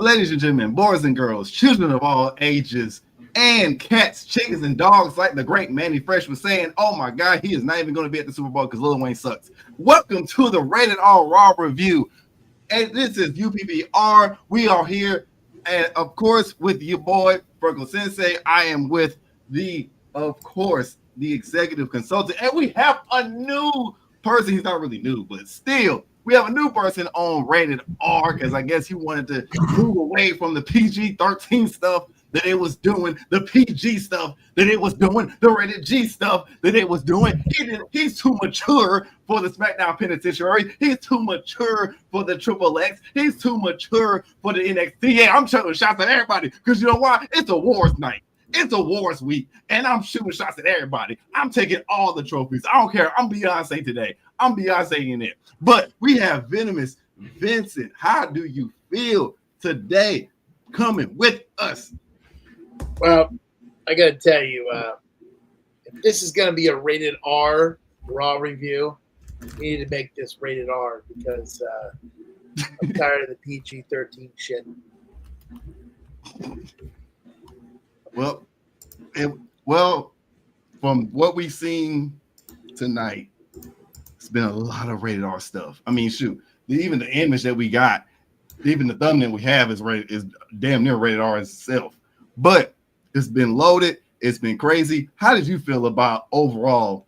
Ladies and gentlemen, boys and girls, children of all ages, and cats, chickens, and dogs, like the great Manny Fresh was saying, oh my God, he is not even going to be at the Super Bowl because Lil Wayne sucks. Welcome to the Rated R Raw review. And this is UPBR. We are here, and of course, with your boy, Freckled Sensei. I am with of course, the executive consultant. And we have a new person. He's not really new, but still, we have a new person on Rated R because I guess he wanted to move away from the PG-13 stuff that it was doing, the PG stuff that it was doing, the Rated G stuff that it was doing. He's too mature for the SmackDown Penitentiary. He's too mature for the Triple X. He's too mature for the NXT. Yeah, I'm shooting shots at everybody because you know why? It's a wars night. It's a wars week, and I'm shooting shots at everybody. I'm taking all the trophies. I don't care. I'm Beyonce today. I'm Beyonce in it. But we have Venomous Vincent. How do you feel today coming with us? Well, I got to tell you, if this is going to be a Rated R Raw review, we need to make this Rated R because I'm tired of the PG-13 shit. Well, from what we've seen tonight, it's been a lot of Rated R stuff. I mean, shoot, even the image that we got, even the thumbnail we have is damn near Rated R itself. But it's been loaded. It's been crazy. How did you feel about overall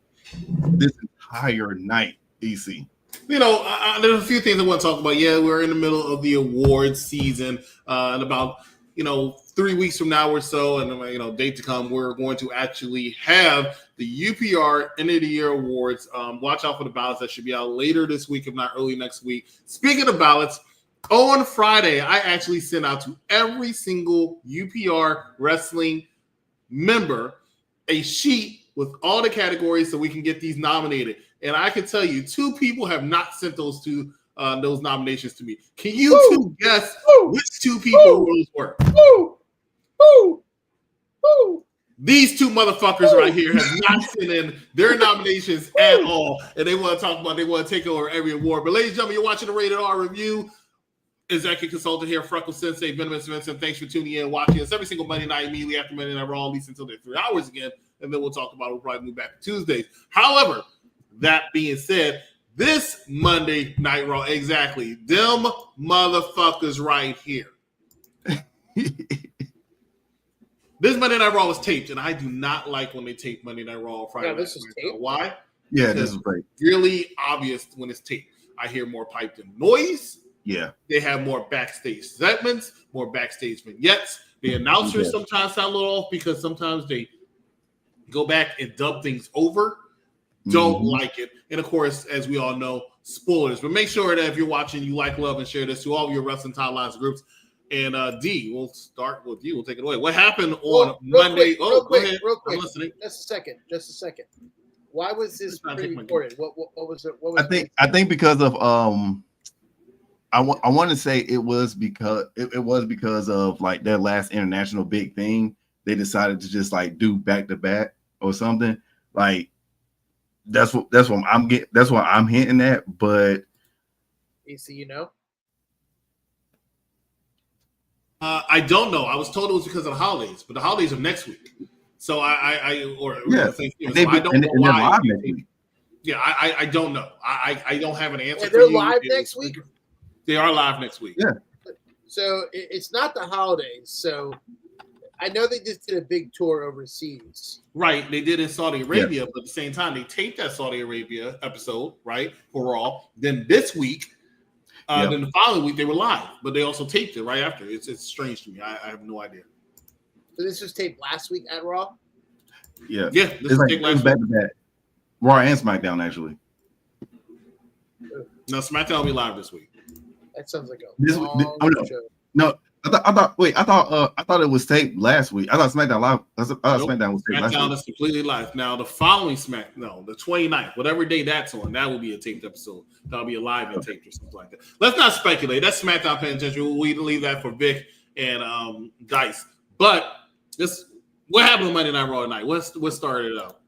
this entire night, EC? You know, there's a few things I want to talk about. Yeah, we're in the middle of the awards season, and about 3 weeks from now or so, and date to come, we're going to actually have the UPR End of the Year Awards. Watch out for the ballots that should be out later this week, if not early next week. Speaking of ballots, on Friday, I actually sent out to every single UPR wrestling member a sheet with all the categories so we can get these nominated. And I can tell you, 2 people have not sent those nominations to me. Can you two guess which 2 people those were? These 2 motherfuckers right here have not sent in their nominations at all. And they want to take over every award. But ladies and gentlemen, you're watching the Rated R review. Executive consultant here, Freckled Sensei, Venomous Vincent. Thanks for tuning in and watching us every single Monday night, immediately after Monday Night Raw, at least until they're 3 hours again. And then we'll talk about it. We'll probably move back to Tuesdays. However, that being said, this Monday Night Raw, exactly, them motherfuckers right here. This Monday Night Raw was taped, and I do not like when they tape Monday Night Raw on Friday. Yeah, this is taped. Why? Yeah, this is great. Really obvious when it's taped. I hear more piped in noise. Yeah. They have more backstage segments, more backstage vignettes. The announcers sometimes sound a little off because sometimes they go back and dub things over. Don't like it. And of course, as we all know, spoilers. But make sure that if you're watching, you like, love, and share this to all of your wrestling timelines groups. And D, we'll start with you. We'll take it away. What happened on Monday? Real quick. I'm listening. Just a second. Why was this pre-recorded? What was it? I think because of I want to say it was because of like their last international big thing. They decided to just like do back to back or something. Like that's what I'm hinting at. But I don't know. I was told it was because of the holidays, but the holidays are next week. So I don't know why. Yeah, I don't know. I don't have an answer. Yeah, they're live next week. They are live next week. Yeah. So it's not the holidays. So I know they just did a big tour overseas. Right. They did in Saudi Arabia, but at the same time, they taped that Saudi Arabia episode, right, for Raw. Then this week, then the following week, they were live, but they also taped it right after. It's strange to me. I have no idea. So this was taped last week at Raw? Yeah. Yeah. This is taped last week. Raw and SmackDown, actually. No, SmackDown will be live this week. That sounds like a long show. No, I thought it was taped last week. I thought SmackDown live. SmackDown was taped last week. SmackDown is completely live. Now the following the 29th, whatever day that's on, that will be a taped episode. That'll be a live and taped or something like that. Let's not speculate. That's SmackDown Penitentiary. We leave that for Vic and Dice. But what happened on Monday Night Raw tonight? What started it out?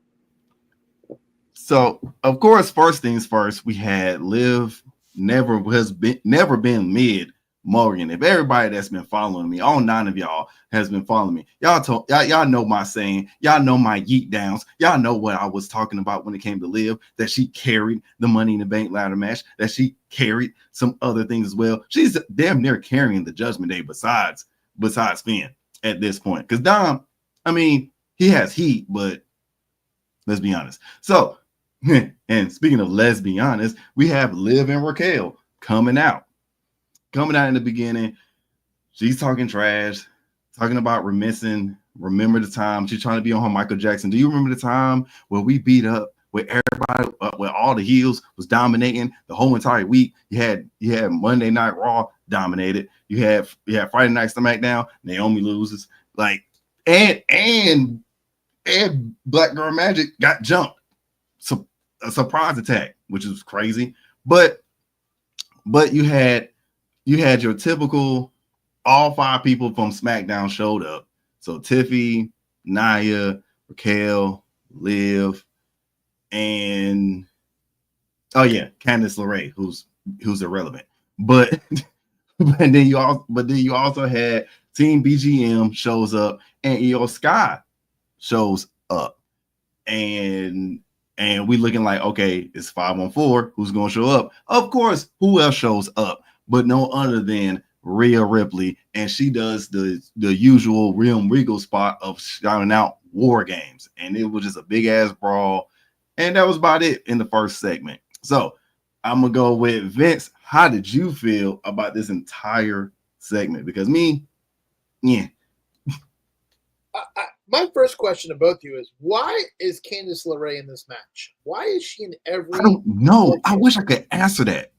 So of course, first things first, we had Liv never been mid Morgan, if everybody that's been following me, all 9 of y'all has been following me, y'all know my saying, y'all know my yeet downs, y'all know what I was talking about when it came to Liv, that she carried the Money in the Bank ladder match, that she carried some other things as well. She's damn near carrying the Judgment Day besides Finn at this point. Because Dom, I mean, he has heat, but let's be honest. So, and speaking of let's be honest, we have Liv and Raquel coming out in the beginning. She's talking trash, talking about remember the time. She's trying to be on her Michael Jackson. Do you remember the time where we beat up where everybody, where all the heels was dominating the whole entire week? You had Monday Night Raw dominated. You had Friday Night SmackDown. Naomi loses. Like, and Black Girl Magic got jumped. So a surprise attack, which is crazy. But you had your typical, all 5 people from SmackDown showed up. So Tiffy, Nia, Raquel, Liv, and Candice LeRae, who's irrelevant. But then you also had Team BGM shows up, and Io Sky shows up, and we looking like, okay, it's 514. Who's gonna show up? Of course, who else shows up but no other than Rhea Ripley, and she does the usual Realm Regal spot of shouting out War Games, and it was just a big ass brawl, and that was about it in the first segment. So I'm gonna go with Vince. How did you feel about this entire segment? Because my first question to both of you is, why is Candice LeRae in this match? Why is she in every? I don't know. I wish I could answer that.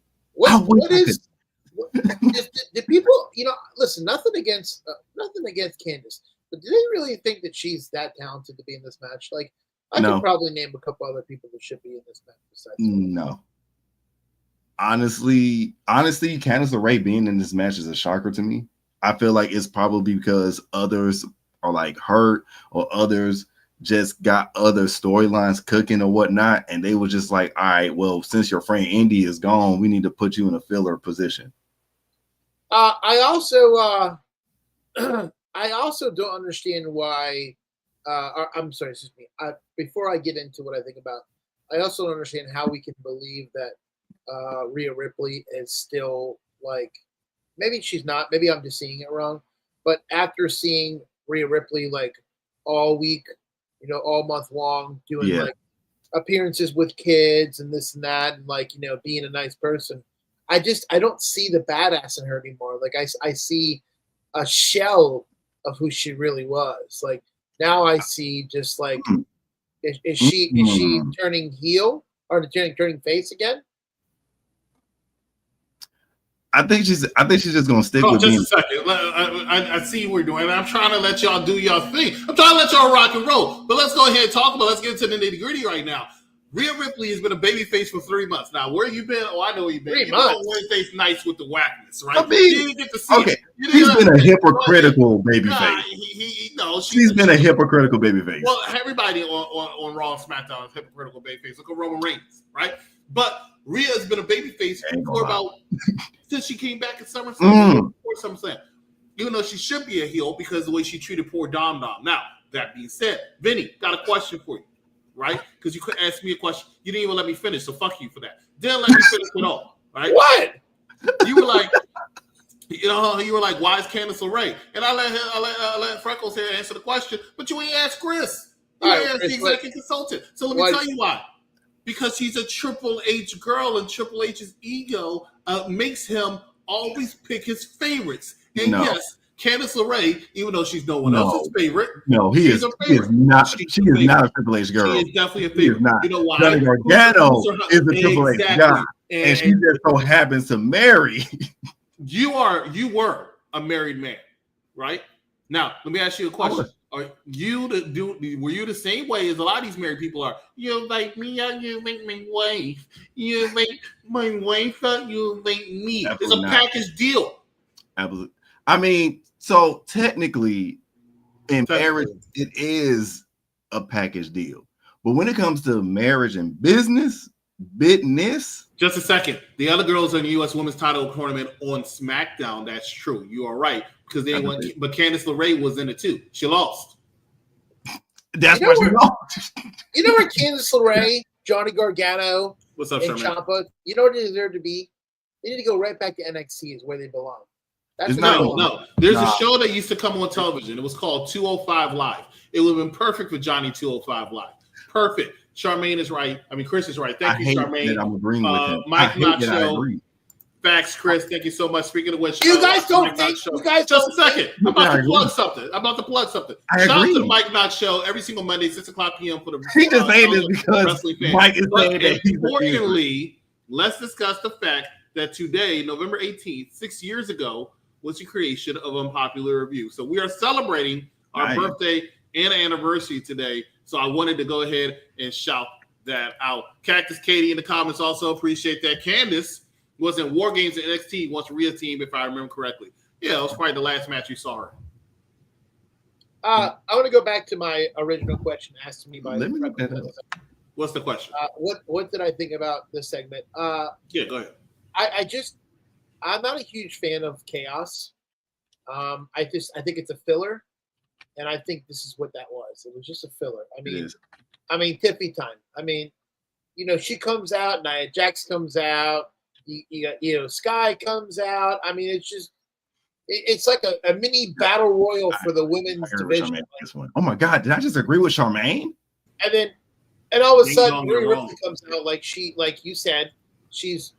The people, listen, nothing against Candice, but do they really think that she's that talented to be in this match? Like, I could probably name a couple other people that should be in this match besides her. No. Honestly, Candice LeRae being in this match is a shocker to me. I feel like it's probably because others are like hurt, or others just got other storylines cooking or whatnot, and they were just like, all right, well, since your friend Indy is gone, we need to put you in a filler position. I also don't understand why. I'm sorry, excuse me. Before I get into what I think about, I also don't understand how we can believe that Rhea Ripley is still, like, maybe she's not. Maybe I'm just seeing it wrong. But after seeing Rhea Ripley like all week, all month long, doing like appearances with kids and this and that, and like, being a nice person, I don't see the badass in her anymore. Like, I see a shell of who she really was. Like, now I see just like, is she turning heel or turning face again? I think she's just gonna stick with just me. A second. I see what we're doing. I'm trying to let y'all do y'all thing. I'm trying to let y'all rock and roll. But let's go ahead and talk about. Let's get into the nitty gritty right now. Rhea Ripley has been a babyface for 3 months now. Where you been? Oh, I know where you've been. 3 months. On Wednesday's nights with the whackness, right? I mean, you didn't get to see okay. She's been a hypocritical babyface. She's been a hypocritical babyface. Well, everybody on Raw and SmackDown is hypocritical babyface. Look at Roman Reigns, right? But Rhea has been a babyface for about since she came back in SummerSlam or something. Even though she should be a heel because of the way she treated poor Dom. Now, that being said, Vinny, got a question for you, right? Because you couldn't ask me a question. You didn't even let me finish, so fuck you for that. Didn't let me finish at all, right? What? You were like, why is Candice LeRae? And I let Freckles here answer the question, but you ain't asked Chris. You ain't asked the executive consultant. So let me tell you why. Because he's a Triple H girl, and Triple H's ego makes him always pick his favorites. And yes, Candice LeRae, even though she's no one else's favorite, she is not a Triple H girl. She is definitely a favorite. You know why? Johnny Gargano is a Triple H guy, and she just so happens to marry. You were a married man, right? Now, let me ask you a question. Were you the same way as a lot of these married people are? You make me, you make my wife. You make my wife, you make me. It's a package deal. Absolutely. I mean, so technically, in marriage, it is a package deal. But when it comes to marriage and business, business. Just a second. The other girls in the U.S. Women's Title Tournament on SmackDown. That's true. You are right because they won. But Candice LeRae was in it too. She lost. That's why she lost. You know where Candice LeRae, Johnny Gargano, What's up, and Ciampa? You know what they deserve to be? They need to go right back to NXT, is where they belong. That's no. There's a show that used to come on television. It was called 205 Live. It would have been perfect for Johnny 205 Live. Perfect. Charmaine is right. I mean, Chris is right. Thank you, Charmaine. I'm agreeing with him. Mike Nacho. Facts, Chris. Thank you so much. Speaking of which, you guys don't think. You guys just a second. I'm about to plug something. Shout out to the Mike Not Show every single Monday, 6:00 p.m. for the. He just saying this because Mike is saying that. Importantly, let's discuss the fact that today, November 18th, 6 years ago, was the creation of Unpopular Review. So we are celebrating our birthday and anniversary today. So I wanted to go ahead and shout that out. Cactus Katie in the comments also appreciate that. Candice was in War Games at NXT once Rhea team, if I remember correctly. Yeah, it was probably the last match you saw her. I want to go back to my original question asked to me by. What's the question? What did I think about this segment? Yeah, go ahead. I'm not a huge fan of chaos. I think it's a filler, and I think this is what that was. It was just a filler. I mean, Tiffy time. I mean, she comes out, Nia Jax comes out, you got, Sky comes out. I mean, it's like a mini battle royal for the women's division. Oh my God, did I just agree with Charmaine? And all of a sudden, Rhea Ripley comes out like you said. She's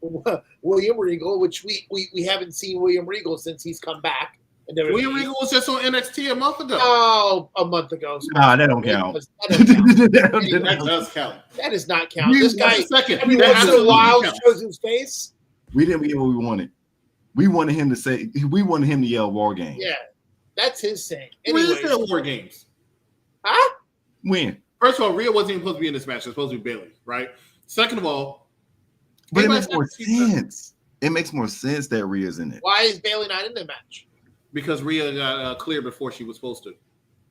William Regal, which we haven't seen William Regal since he's come back. William Regal was just on NXT a month ago. Oh, a month ago. Nah, that don't count. That does count. That does not count. This guy, every once in a while, shows his face. We didn't get what we wanted. We wanted him to yell War Games. Yeah, that's his thing. When is that War Games? Huh? When? First of all, Rhea wasn't even supposed to be in this match. It was supposed to be Bayley, right? Second of all, but it makes more sense. It makes more sense that Rhea's in it. Why is Bayley not in the match? Because Rhea got cleared before she was supposed to.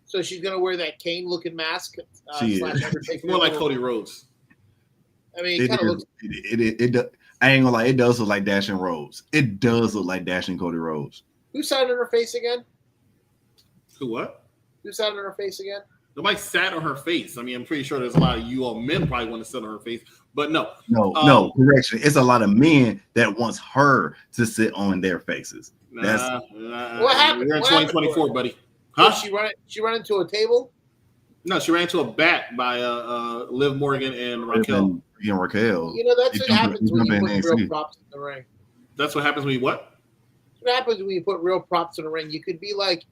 So she's gonna wear that Kane-looking mask. She is. It's more like Cody Rhodes. I mean, it kind of looks. I ain't gonna lie. It does look like Dashing Rhodes. It does look like Dashing Cody Rhodes. Who sat on her face again? Who what? Who sat on her face again? Nobody sat on her face. I mean, I'm pretty sure there's a lot of you all men probably want to sit on her face, but no. No, correction. It's a lot of men that wants her to sit on their faces. What happened? We're in 2024, buddy. Huh? She run into a table? No, she ran into a bat by Liv Morgan and Raquel. Raquel. That's what happens when you put real props in the ring. That's what happens when you what? What happens when you put real props in the ring? You could be like,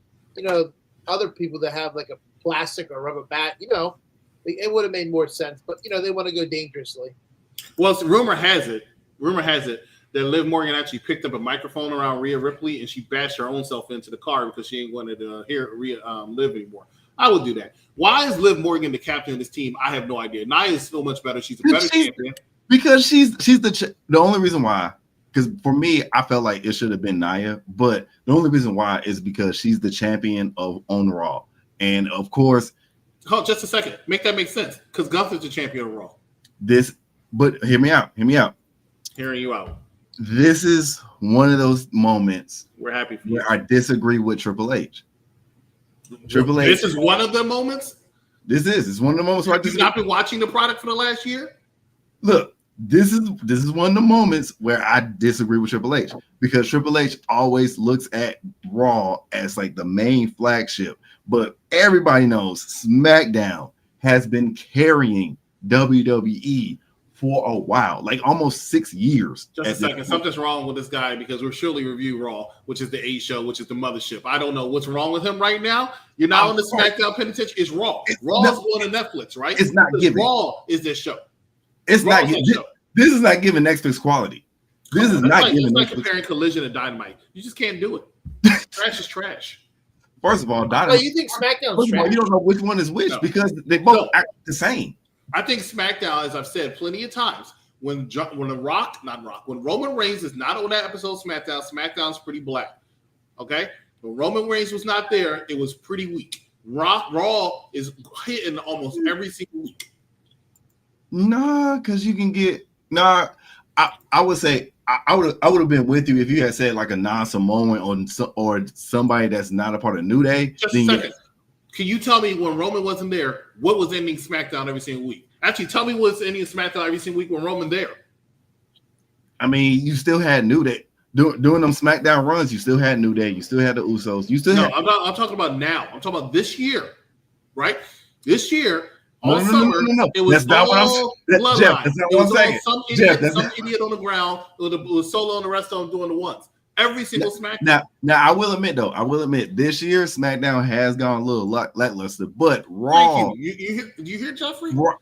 other people that have like a plastic or rubber bat, it would have made more sense, but they want to go dangerously. Well, rumor has it that Liv Morgan actually picked up a microphone around Rhea Ripley and she bashed her own self into the car because she ain't wanted to hear Liv anymore. I would do that. Why is Liv Morgan the captain of this team? I have no idea. Nia is so much better. She's a better champion. Because she's the only reason why. Because for me, I felt like it should have been Nia, but the only reason why is because she's the champion on Raw. And of course, hold just a second. Make that make sense. Because Gunther's the champion of Raw. But hear me out. Hearing you out. This is one of those moments we're happy for you. Where I disagree with Triple H. Triple H. This is one of the moments. It's one of the moments where You've not been watching the product for the last year. Look, this is one of the moments where I disagree with Triple H because Triple H always looks at Raw as like the main flagship. But everybody knows SmackDown has been carrying WWE for a while, like almost 6 years. Just a second. Something's wrong with this guy because we're surely review Raw, which is the A show, which is the mothership. I don't know what's wrong with him right now. You're not on the SmackDown penitentiary. It's Raw. Raw is going to Netflix, right? It's not giving. Raw is this show. It's Raw not giving. This is not giving Netflix quality. This is not giving. It's like comparing Collision to Dynamite. You just can't do it. Trash is trash. First of all, Dynamite. You think SmackDown's trash? You don't know which one is which because they both act the same. I think SmackDown, as I've said plenty of times, when Roman Reigns is not on that episode of SmackDown, SmackDown's pretty black. Okay? When Roman Reigns was not there, it was pretty weak. Raw is hitting almost every single week. Nah, because you can get No, I would say I would have been with you if you had said like a non-Samoan or somebody that's not a part of New Day. Just a second. Can you tell me when Roman wasn't there, what was ending SmackDown every single week? Actually, tell me what's ending SmackDown every single week when Roman there. I mean, you still had New Day doing them SmackDown runs. You still had New Day. You still had the Usos. You still had. I'm talking about now. I'm talking about this year, right? This year. All summer, it was that's not what I'm saying. Jeff, that's not what I'm saying. Some idiot on the ground with Solo and the rest of them doing the ones. Every single SmackDown. Now, I will admit, this year SmackDown has gone a little lackluster, but Raw. Thank you. You hear Jeffrey? Raw,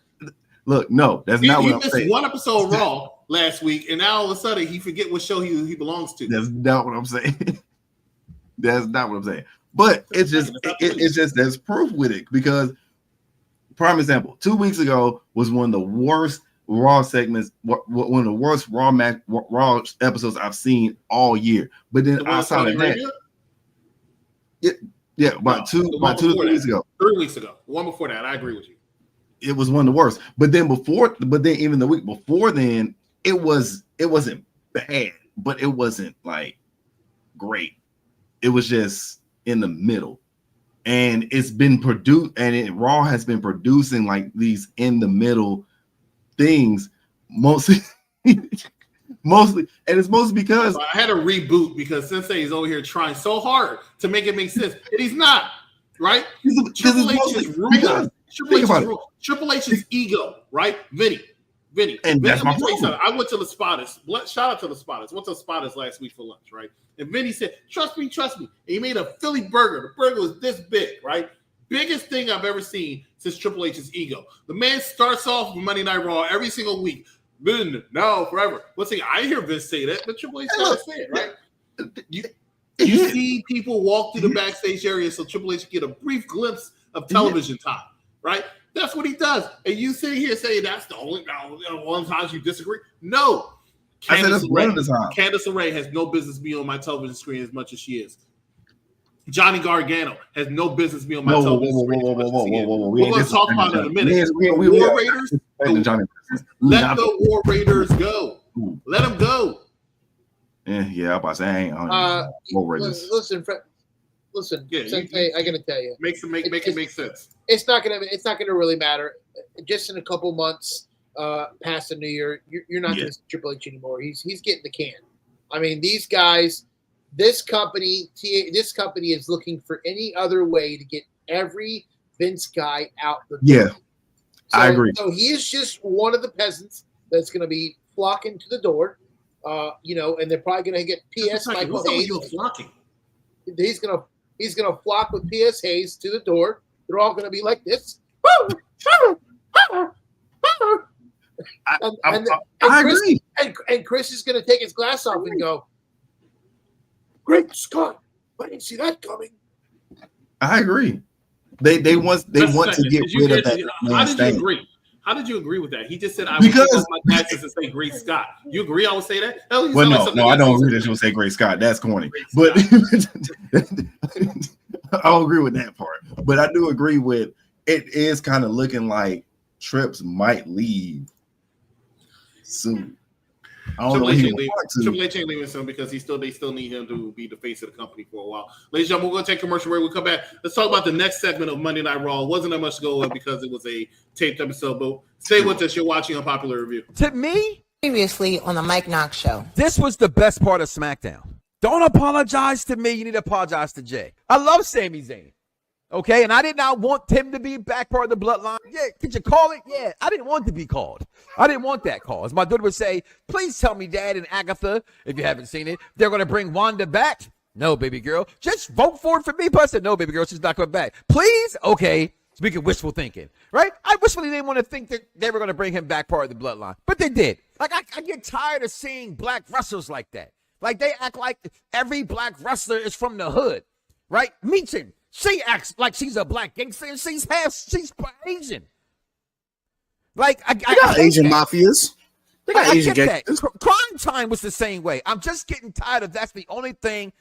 look, no, that's not what I'm saying. He missed one episode of Raw last week, and now all of a sudden he forget what show he belongs to. That's not what I'm saying. That's not what I'm saying. But it's just there's proof with it because. Prime example, 2 weeks ago was one of the worst Raw segments, one of the worst Raw episodes I've seen all year. But then outside of that, about 2 to 3 weeks ago. 3 weeks ago. The one before that, I agree with you. It was one of the worst. But then even the week before then, it wasn't bad, but it wasn't like great. It was just in the middle. And it's been produced, and Raw has been producing like these in the middle things mostly, and it's mostly because I had a reboot because Sensei is over here trying so hard to make it make sense, and he's not right. Triple H's ego, right? Vinny, and that's my problem. I went to the Spotters. Shout out to the Spotters. Went to the Spotters last week for lunch, right? And Vinny said, trust me. And he made a Philly burger. The burger was this big, right? Biggest thing I've ever seen since Triple H's ego. The man starts off with Monday Night Raw every single week. Then, now, forever. Let's see, I hear Vince say that, but Triple H gotta say it, right? You see people walk through the backstage area so Triple H can get a brief glimpse of television time, right? That's what he does. And you sit here saying that's the only one time you disagree. No. Candice LeRae has no business being on my television screen as much as she is. Johnny Gargano has no business being on my television screen. We're going to talk about it in a minute. War Raiders, let the War Raiders go. Let them go. Yeah, I'm about to say, War Raiders. Listen, Sensei, I gotta tell you, make it make sense. It's not gonna really matter. Just in a couple months, past the New Year, you're not gonna see Triple H anymore. He's getting the can. I mean, these guys, this company is looking for any other way to get every Vince guy out the door. Yeah, I agree. So he is just one of the peasants that's gonna be flocking to the door. And they're probably gonna get PS Michael Hayes. Flocking? He's gonna flock with PS Hayes to the door. They're all gonna be like this. I agree. And Chris is gonna take his glass off and go, "Great Scott! I didn't see that coming." I agree. They want to get rid of that. How did you agree? How did you agree with that? He just said, "I would take off my glasses and say Great Scott." You agree? I would say that. No, I don't agree that you would say Great Scott. That's corny. But I don't agree with that part. But I do agree with it. Is kind of looking like Trips might leave soon. Triple H ain't leaving soon because they still need him to be the face of the company for a while. Ladies and gentlemen, we're going to take commercial break. We'll come back. Let's talk about the next segment of Monday Night Raw. Wasn't that much to go with because it was a taped episode, but stay with us. You're watching Unpopular Review. To me, Previously on the Mike Knox Show. this was the best part of SmackDown. Don't apologize to me. You need to apologize to Jay. I love Sami Zayn. Okay, and I did not want him to be back part of the bloodline. Yeah, could you call it? Yeah, I didn't want to be called. I didn't want that call. As my daughter would say, please tell me, Dad and Agatha, if you haven't seen it, they're going to bring Wanda back. No, baby girl. Just vote for it for me. But I said, no, baby girl, she's not coming back. Please? Okay. Speaking of wishful thinking, right? I wishfully didn't want to think that they were going to bring him back part of the bloodline. But they did. Like, I get tired of seeing black wrestlers like that. Like, they act like every black wrestler is from the hood, right? Meechin. She acts like she's a black gangster and she's Asian. Like, I got Asian mafias. They got Asian gangsters. Crime Time was the same way. I'm just getting tired of that's the only thing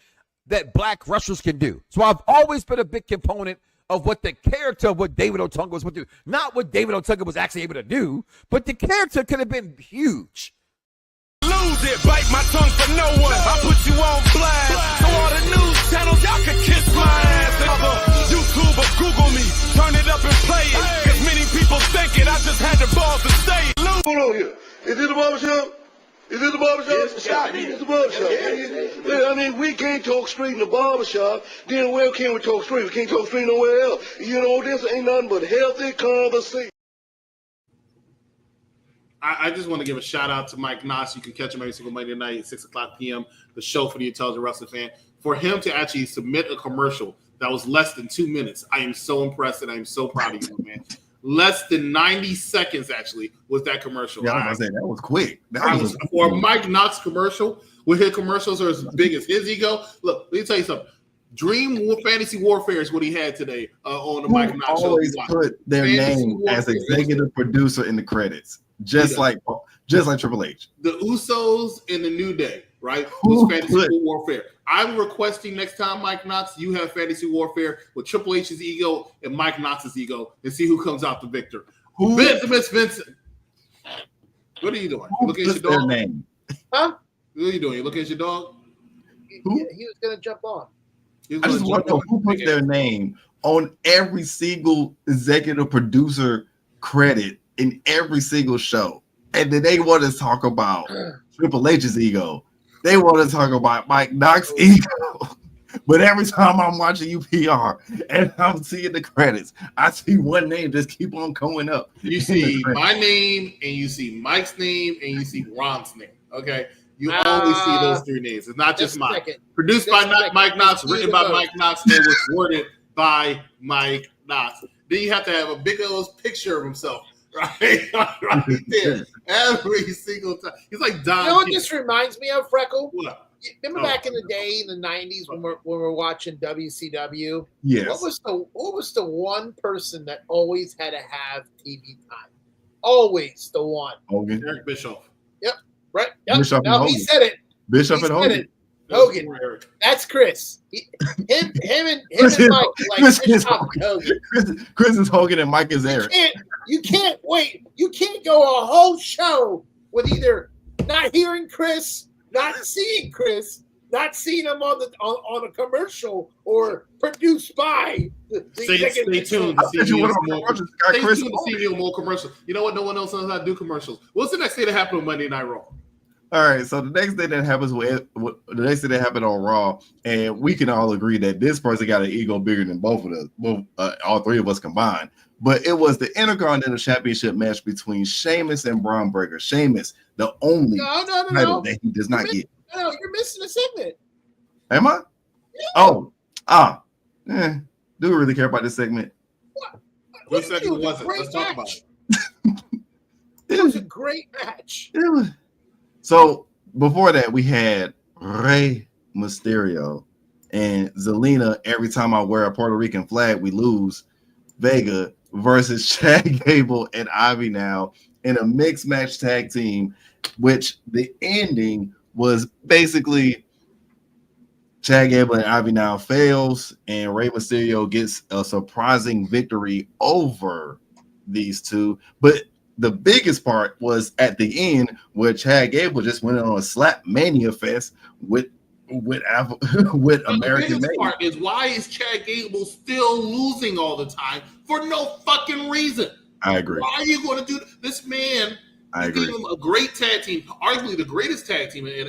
that black wrestlers can do. So I've always been a big component of what the character of what David Otunga was able to do. Not what David Otunga was actually able to do, but the character could have been huge. Lose it, bite my tongue for no one. I put you on blast. So all the news channels, y'all can kiss my ass. Other YouTube or Google me, turn it up and play it. Cause many people think it, I just had the balls to say it. Lose. Hold on here. Is it the barbershop? Is it the barbershop? It's the barbershop. Yeah, I mean, we can't talk straight in the barbershop. Then where can we talk straight? We can't talk straight nowhere else. You know, this ain't nothing but healthy conversation. I just want to give a shout out to Mike Knox. You can catch him every single Monday night at 6 o'clock p.m. The show for the intelligent wrestling fan. For him to actually submit a commercial that was less than 2 minutes, I am so impressed and I am so proud of you, man. Less than 90 seconds, actually, was that commercial. Yeah, I was gonna say, that was quick. For a Mike Knox commercial, where his commercials are as big as his ego. Look, let me tell you something. Dream Fantasy Warfare is what he had today on the Mike Knox show. Always put their name as executive producer in the credits, just like Triple H. The Usos in the New Day, right? Was Fantasy Warfare. I'm requesting next time, Mike Knox, you have Fantasy Warfare with Triple H's ego and Mike Knox's ego, and see who comes out the victor. Venomous Vincent. What are you doing? You looking at your dog? Name? Huh? What are you doing? You looking at your dog? He was gonna jump on. I just want to know who put their name on every single executive producer credit in every single show. And then they want to talk about Triple H's ego. They want to talk about Mike Knox's ego. But every time I'm watching UPR and I'm seeing the credits, I see one name just keep on coming up. You see my name, and you see Mike's name, and you see Ron's name. Okay? You only see those three names. It's not just mine. Produced by Mike Knox, written by Mike Knox, and was worded by Mike Knox. Then you have to have a big old picture of himself, right? Right there. Every single time. He's like Don. You know what this reminds me of, Freckle? What? Remember back in the day, in the 90s, when we're watching WCW? Yes. What was the one person that always had to have TV time? Always the one. Hogan. Eric Bischoff. Yep. Right. Yep. Bishop no, he said it. Bishop and Hogan. Hogan. That's Chris. Him and Mike like Chris Hogan. Chris is Hogan and Mike is Eric. You can't wait. You can't go a whole show with either not hearing Chris, not seeing Chris, not seeing him on a commercial or produced by the Stay tuned to see more commercials. You know what? No one else knows how to do commercials. What's the next thing that happened on Monday Night Raw? All right, so the next thing that happens on Raw, and we can all agree that this person got an ego bigger than both of us, all three of us combined. But it was the Intercontinental Championship match between Sheamus and Bron Breakers. Sheamus, the only title that he does not get. No, you're missing a segment. Am I? Yeah. Do we really care about this segment? What segment was it? Let's talk about it. It was a great match. So before that, we had Rey Mysterio and Zelina. Every time I wear a Puerto Rican flag, we lose. Vega versus Chad Gable and Ivy Now in a mixed match tag team, which the ending was basically Chad Gable and Ivy Now fails, and Rey Mysterio gets a surprising victory over these two. But the biggest part was at the end where Chad Gable just went on a slap mania fest with American Made. Part is why is Chad Gable still losing all the time for no fucking reason? I agree. Why are you going to do this, man? I agree. Gave him a great tag team, arguably the greatest tag team in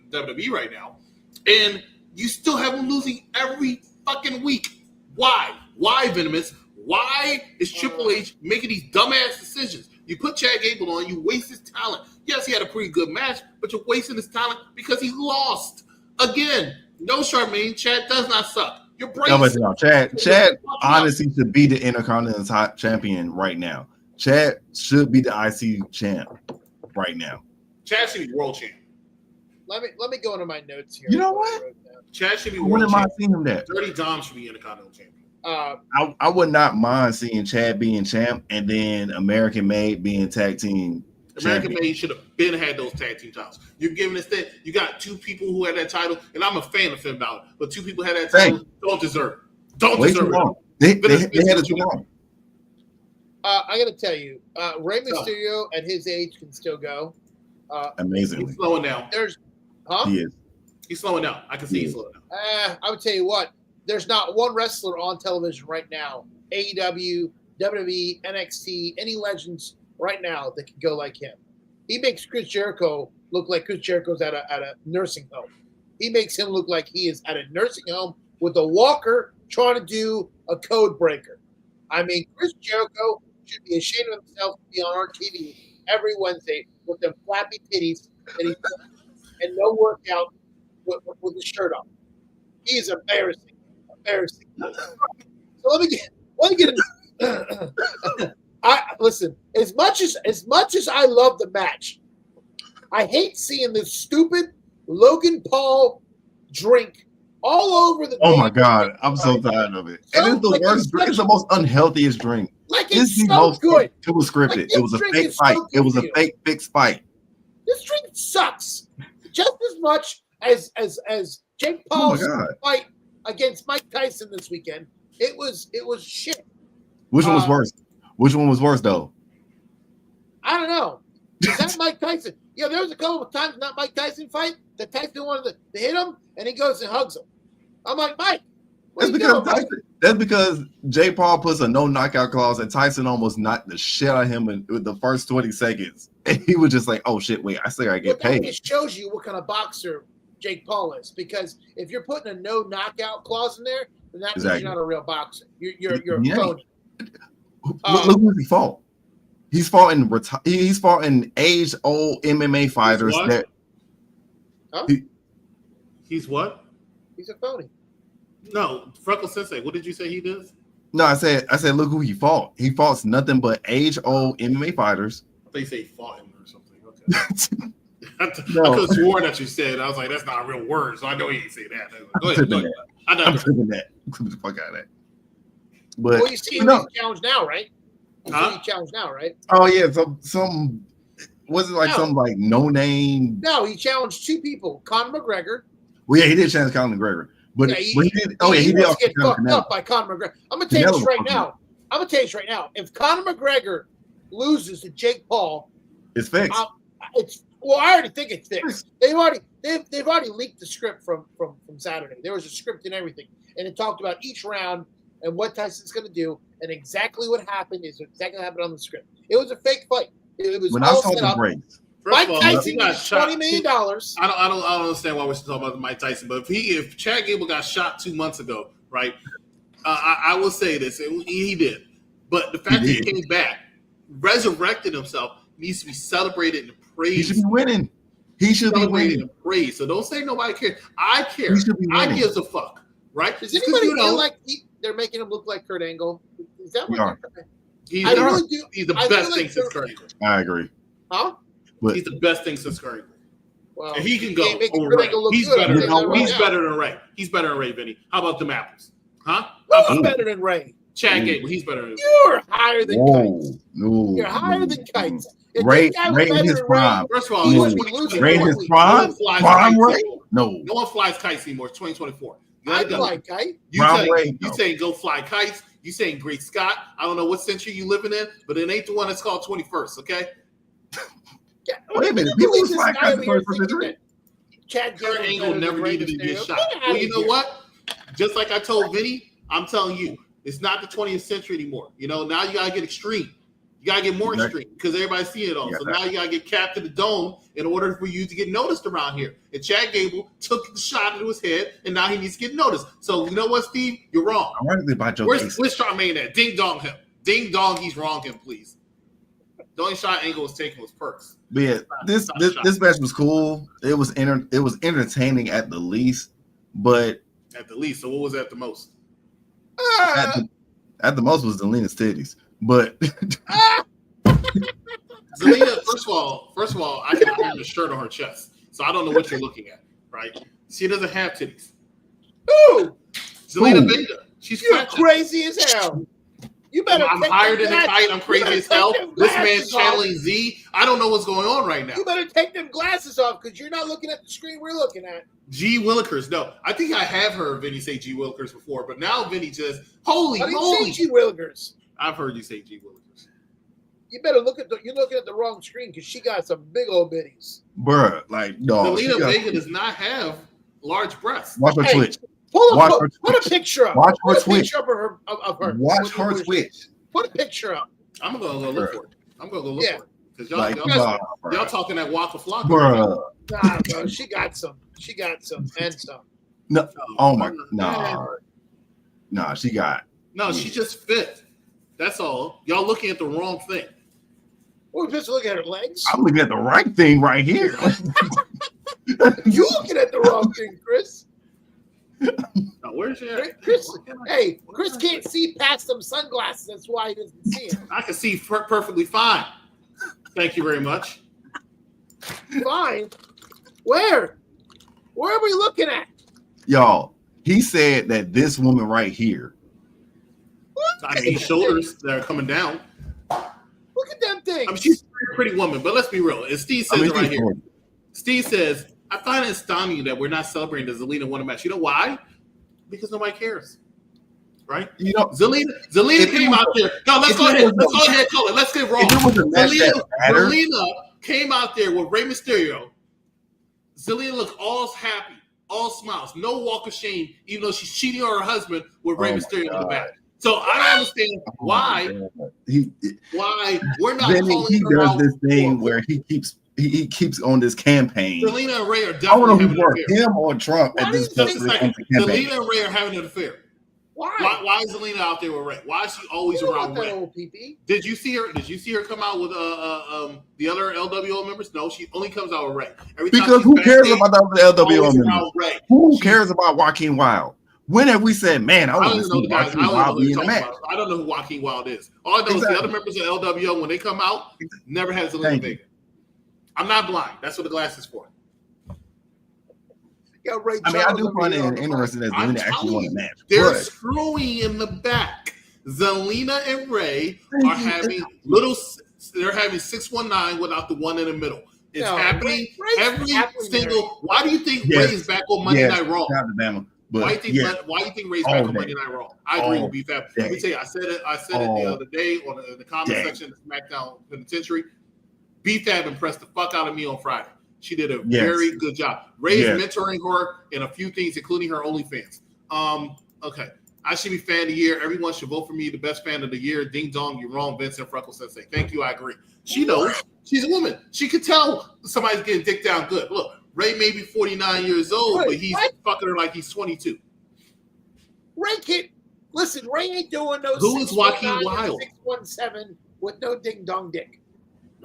WWE right now, and you still have him losing every fucking week. Why? Why, Venomous? Why is Triple H making these dumbass decisions? You put Chad Gable on, you waste his talent. Yes, he had a pretty good match, but you're wasting his talent because he lost. Again, no, Charmaine, Chad does not suck. You're bracing. No, Chad honestly should be the Intercontinental champion right now. Chad should be the IC champ right now. Chad should be world champ. Let me go into my notes here. You know what? Chad should be world champ. When am I seeing him that? Dirty Dom should be Intercontinental champion. I would not mind seeing Chad being champ and then American Made being tag team. American Made should have had those tag team titles. You're giving this thing. You got two people who had that title, and I'm a fan of Finn Balor, but two people had that title. Don't deserve it. Don't deserve it. They had it too long. I got to tell you, Rey Mysterio at his age can still go. Amazingly. He's slowing down. He is. He's slowing down. I can see he's slowing down. I would tell you what. There's not one wrestler on television right now, AEW, WWE, NXT, any legends right now that can go like him. He makes Chris Jericho look like Chris Jericho's at a nursing home. He makes him look like he is at a nursing home with a walker trying to do a code breaker. I mean, Chris Jericho should be ashamed of himself to be on our TV every Wednesday with them flappy titties that he does and no workout with his shirt on. He is embarrassing. So let me get listen, as much as I love the match, I hate seeing this stupid Logan Paul drink all over the. Oh my God, I'm so tired of it. And it's the worst drink. It's the most unhealthiest drink. Like it's so good. It was scripted. It was a fake fight. It was a fake fixed fight. This drink sucks just as much as Jake Paul's fight against Mike Tyson this weekend. It was shit. Which one was worse? Which one was worse though? I don't know. Is that Mike Tyson? Yeah, there was a couple of times not Mike Tyson fight that Tyson wanted to hit him, and he goes and hugs him. I'm like, Mike. That's because Jay Paul puts a no knockout clause, and Tyson almost knocked the shit out of him in the first 20 seconds. And he was just like, "Oh shit, wait, I still gotta get paid." That just shows you what kind of boxer Jake Paul is, because if you're putting a no knockout clause in there, then that means you're not a real boxer. You're a phony. Look who he fought. He's fought in age-old MMA fighters that. Huh? He's what? He's a phony. No, Freckled Sensei. What did you say he does? No, I said, look who he fought. He fought nothing but age-old MMA fighters. I thought you say he fought him or something. Okay. I could have sworn that you said. I was like, that's not a real word, so I know he didn't say that. Go ahead. I'm tripping that. Get the fuck out of that. But well, you see him challenge now, right? Challenge now, right? Oh yeah, some was it like some like no name? No, he challenged two people, Conor McGregor. Well, yeah, he did challenge Conor McGregor, but he did. Oh yeah, he did get fucked up by Conor McGregor. I'm gonna tell you this right now. If Conor McGregor loses to Jake Paul, it's fixed. I already think it's fixed. They've already leaked the script from Saturday. There was a script and everything, and it talked about each round and what Tyson's going to do, and exactly what happened is exactly what happened on the script. It was a fake fight. It was when all I saw set the up. breaks. Mike Tyson got $20 million. I don't understand why we're talking about Mike Tyson, but if Chad Gable got shot 2 months ago, right? I will say this: he did, but the fact that he came back, resurrected himself, needs to be celebrated and praised. He should be winning. He should be winning and praised. So don't say nobody cares. I care. He should be winning. I gives a fuck. Right? Does anybody feel like they're making him look like Kurt Angle? Is that what they're He's the best thing since Kurt Angle. I agree. Huh? But he's the best thing since Kurt Angle. Well, and he can go over Ray. He's better than Ray. He's better than Ray, Vinny. How about them apples? Huh? Who's better than Ray? Chad Gable. He's better than Ray. You're higher than Kites. No. You're higher than Kites. Ray in his prime. First of all, Ray in his prime. Prime Ray? No. No one flies kites anymore. It's 2024. I fly kite. You saying go fly kites. You saying Great Scott. I don't know what century you living in, but it ain't the one that's called 21st, okay? Yeah, wait a minute. People fly kites in the 21st century. Chad Kurt Angle never needed to get shot. Well, you know what? Just like I told Vinny, I'm telling you, it's not the 20th century anymore. You know, now you got to get extreme. You got to get more extreme because everybody's seeing it all. So now you got to get capped to the dome in order for you to get noticed around here. And Chad Gable took the shot into his head, and now he needs to get noticed. So you know what, Steve? You're wrong. Where's Charmaine at? Ding dong him. Ding dong, he's wrong him, please. The only shot Angle was taking was Perks. But yeah, this match was cool. It was entertaining at the least, but at the least. So what was at the most? At the most was Zelina's titties. But Zelina, first of all, I can iron the shirt on her chest, so I don't know what you're looking at, right? She doesn't have titties. Ooh, Zelina Vega, she's crazy as hell. You better. I'm higher than the kite. I'm crazy as hell. This man's channeling Z. I don't know what's going on right now. You better take them glasses off because you're not looking at the screen we're looking at. G Willikers. No, I think I have heard Vinny say G Willikers before, but now Vinny just holy. Say G Willikers. I've heard you say G Willikers. You better look at you're looking at the wrong screen because she got some big old bitties. Bruh, like, no. Zelina Vega does not have large breasts. Watch her twitch. Put a picture up. Watch her put a twitch. picture of her. Watch her twitch. Put a picture up. I'm gonna go look for it. I'm gonna go look for it. Because y'all talking that Waka Flocka. Bruh. Nah, bro, she got some and some. No, oh my, nah, she got. No, she just fit. That's all. Y'all looking at the wrong thing. We're just looking at her legs. I'm looking at the right thing right here. You looking at the wrong thing, Chris. Now, where's she at? Chris can't see past them sunglasses. That's why he doesn't see it. I can see perfectly fine. Thank you very much. Fine. Where? Where are we looking at? Y'all, he said that this woman right here. I see shoulders that are coming down. Look at them things. I mean, she's a pretty woman, but let's be real. As Steve says it right here. Steve says, I find it astounding that we're not celebrating the Zelina won a match. You know why? Because nobody cares. Right? You know, Zelina came out there. No, let's go ahead. Let's go ahead, call it. Let's get wrong. Zelina came out there with Rey Mysterio. Zelina looked all happy, all smiles, no walk of shame, even though she's cheating on her husband with Rey Mysterio in the back. So I don't understand why we're not calling he her does out this thing where he keeps on this campaign. Zelina and Rey are I don't definitely know having who an worked, affair. him or Trump at this point. Zelina and Rey are having an affair. Why? Why is Zelina out there with Rey? Why is she always around Rey? Old PP. Did you see her come out with the other LWO members? No, she only comes out with Rey. Because who cares about the LWO members? Who cares about Joaquin Wilde? When have we said, man, I want to see Joaquin Wilde be in the match? I don't know who Joaquin Wilde is. All I know is the other members of LWO, when they come out, never had Zelina Vega. I'm not blind. That's what the glass is for. I mean, I do find it interesting that Zelina actually won a match. They're screwing in the back. Zelina and Rey are having they're having 619 without the one in the middle. It's happening every single. Why do you think Rey is back on Monday Night Raw? Why do you think Rey's back on Monday Night Raw? I agree with B-Fab. Let me tell you, I said it the other day on the comment section of SmackDown Penitentiary. B-Fab impressed the fuck out of me on Friday. She did a very good job. Rey is mentoring her in a few things, including her OnlyFans. Okay. I should be fan of the year. Everyone should vote for me the best fan of the year. Ding dong, you're wrong, Vincent Freckled Sensei. Thank you, I agree. She knows. She's a woman. She could tell somebody's getting dick down good. Look, Rey may be 49 years old, but he's fucking her like he's 22. Rey can't listen. Rey ain't doing no. Who is Joaquin Wilde? 617 with no ding dong dick.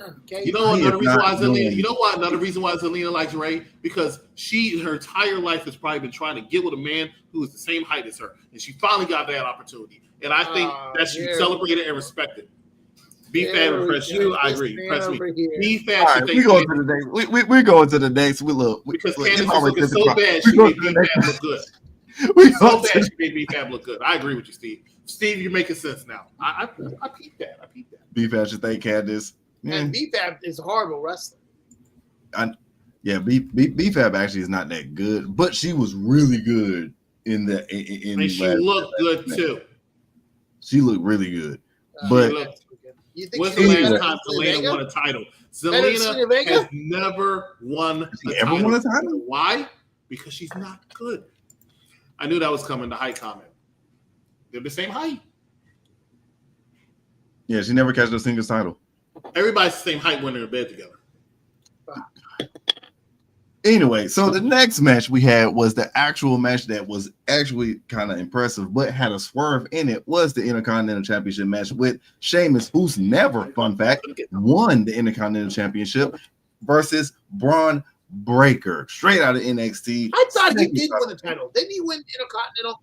Okay. You know another reason why Zelina. You know why another reason why Zelina likes Rey? Because she her entire life has probably been trying to get with a man who is the same height as her, and she finally got that opportunity. And I think that she celebrated and respected. B-Fab impressed you. I agree. Impressed me. B-Fab should think. We go to the next. We go into the next. We look because Candace is looking so bad. She made B-Fab look good. So bad she made B-Fab look good. I agree with you, Steve. Steve, you're making sense now. I peeped that. I peeped that. B-Fab should thank Candace. And B-Fab is a horrible wrestler. B-Fab actually is not that good, but she was really good in the. And she looked good too. She looked really good, but when's the last time Zelina won a title? Zelina has never won a title. Why? Because she's not good. I knew that was coming. The height comment. They're the same height. Yeah, she never catches a single title. Everybody's the same height when they're in bed together. Anyway, so the next match we had was the actual match that was actually kind of impressive, but had a swerve in it. Was the Intercontinental Championship match with Sheamus, who's never, fun fact, won the Intercontinental Championship versus Bron Breaker, straight out of NXT. I thought he did win the title. Didn't he win Intercontinental?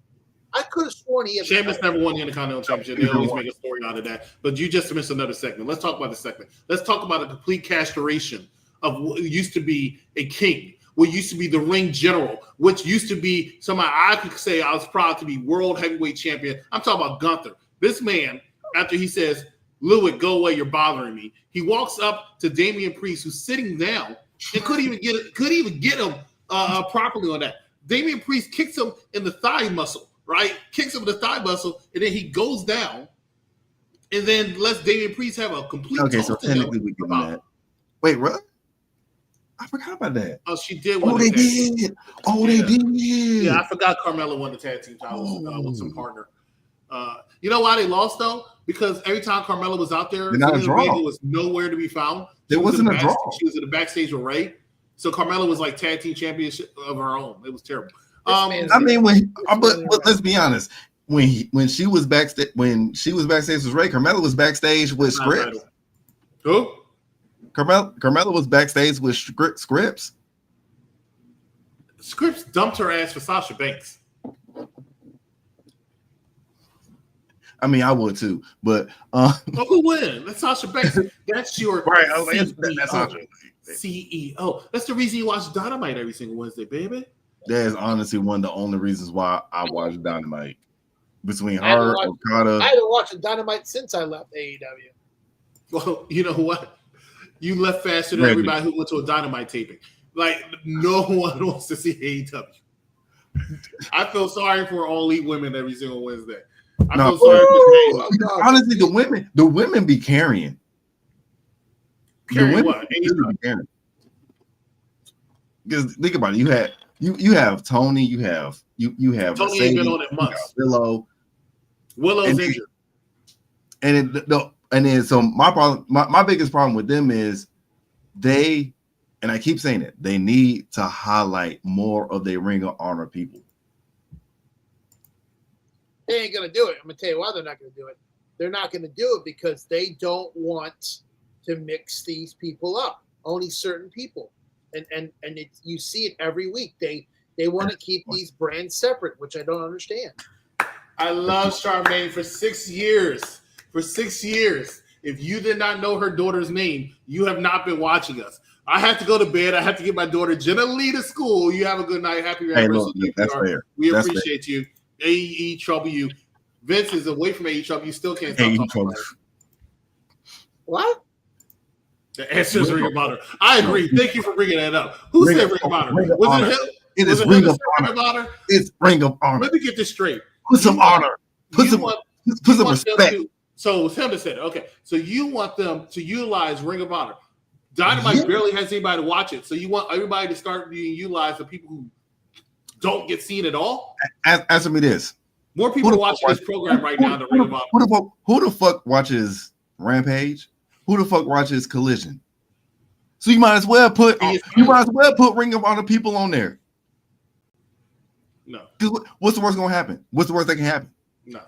I could have sworn he had. Sheamus never won the Intercontinental Championship. They always make a story out of that. But you just missed another segment. Let's talk about the segment. Let's talk about a complete castration of what used to be a king, what used to be the ring general, which used to be somebody I could say I was proud to be world heavyweight champion. I'm talking about Gunther. This man, after he says, Lewitt, go away, you're bothering me. He walks up to Damian Priest, who's sitting down, and couldn't even get him properly on that. Damian Priest kicks him in the thigh muscle. Right, kicks him in the thigh muscle, and then he goes down, And then let's Damian Priest have a complete. Okay, so technically we give him that. Wait, what? I forgot about that. Oh, she did. Oh, they did. Oh, they did. Yeah, I forgot Carmella won the tag team title with some partner. You know why they lost though? Because every time Carmella was out there, Vega was nowhere to be found. There wasn't a draw. She was in the backstage with Ray, so Carmella was like tag team championship of her own. It was terrible. I mean, but let's be honest. When she was backstage with Ray, Carmella was backstage with Scripps. Who? Carmella was backstage with Scripps. Scripps dumped her ass for Sasha Banks. I mean, I would too, but who win? That's Sasha Banks. That's your right. I was like, that's Sasha. CEO. That's the reason you watch Dynamite every single Wednesday, baby. That is honestly one of the only reasons why I watch Dynamite. Between her, Okada. I haven't watched Dynamite since I left AEW. Well, you know what? You left faster than everybody who went to a Dynamite taping. Like, no one wants to see AEW. I feel sorry for all elite women every single Wednesday. I feel sorry for honestly, the women be carrying. Carrying what? Because think about it. You have Tony, you have Tony Mercedes, ain't been on it months. Willow's injured. And then so my biggest problem with them is they, and I keep saying it, they need to highlight more of their Ring of Honor people. They ain't gonna do it. I'm gonna tell you why they're not gonna do it. They're not gonna do it because they don't want to mix these people up. Only certain people, and you see it every week. They want to keep these brands separate, which I don't understand. I love Charmaine for 6 years. For 6 years. If you did not know her daughter's name, you have not been watching us. I have to go to bed. I have to get my daughter Jenna Lee to school. You have a good night. Happy anniversary. Look, that's fair. We appreciate you. AEW. Vince is away from AEW. You still can't stop talking about it. What? The answer is Ring of Honor. I agree. Thank you for bringing that up. Who said Ring of Honor? Was it him? It is Ring of Honor. It's Ring of Honor. Let me get this straight. Put some honor. Put some respect. So it was him that said it. Okay. So you want them to utilize Ring of Honor. Dynamite barely has anybody to watch it. So you want everybody to start being utilized for people who don't get seen at all? Answer me this. More people watching this program right now than Ring of Honor. Who the fuck watches Rampage? Who the fuck watches Collision? So you might as well put Ring of Honor people on there. No. What's the worst gonna happen? What's the worst that can happen? No.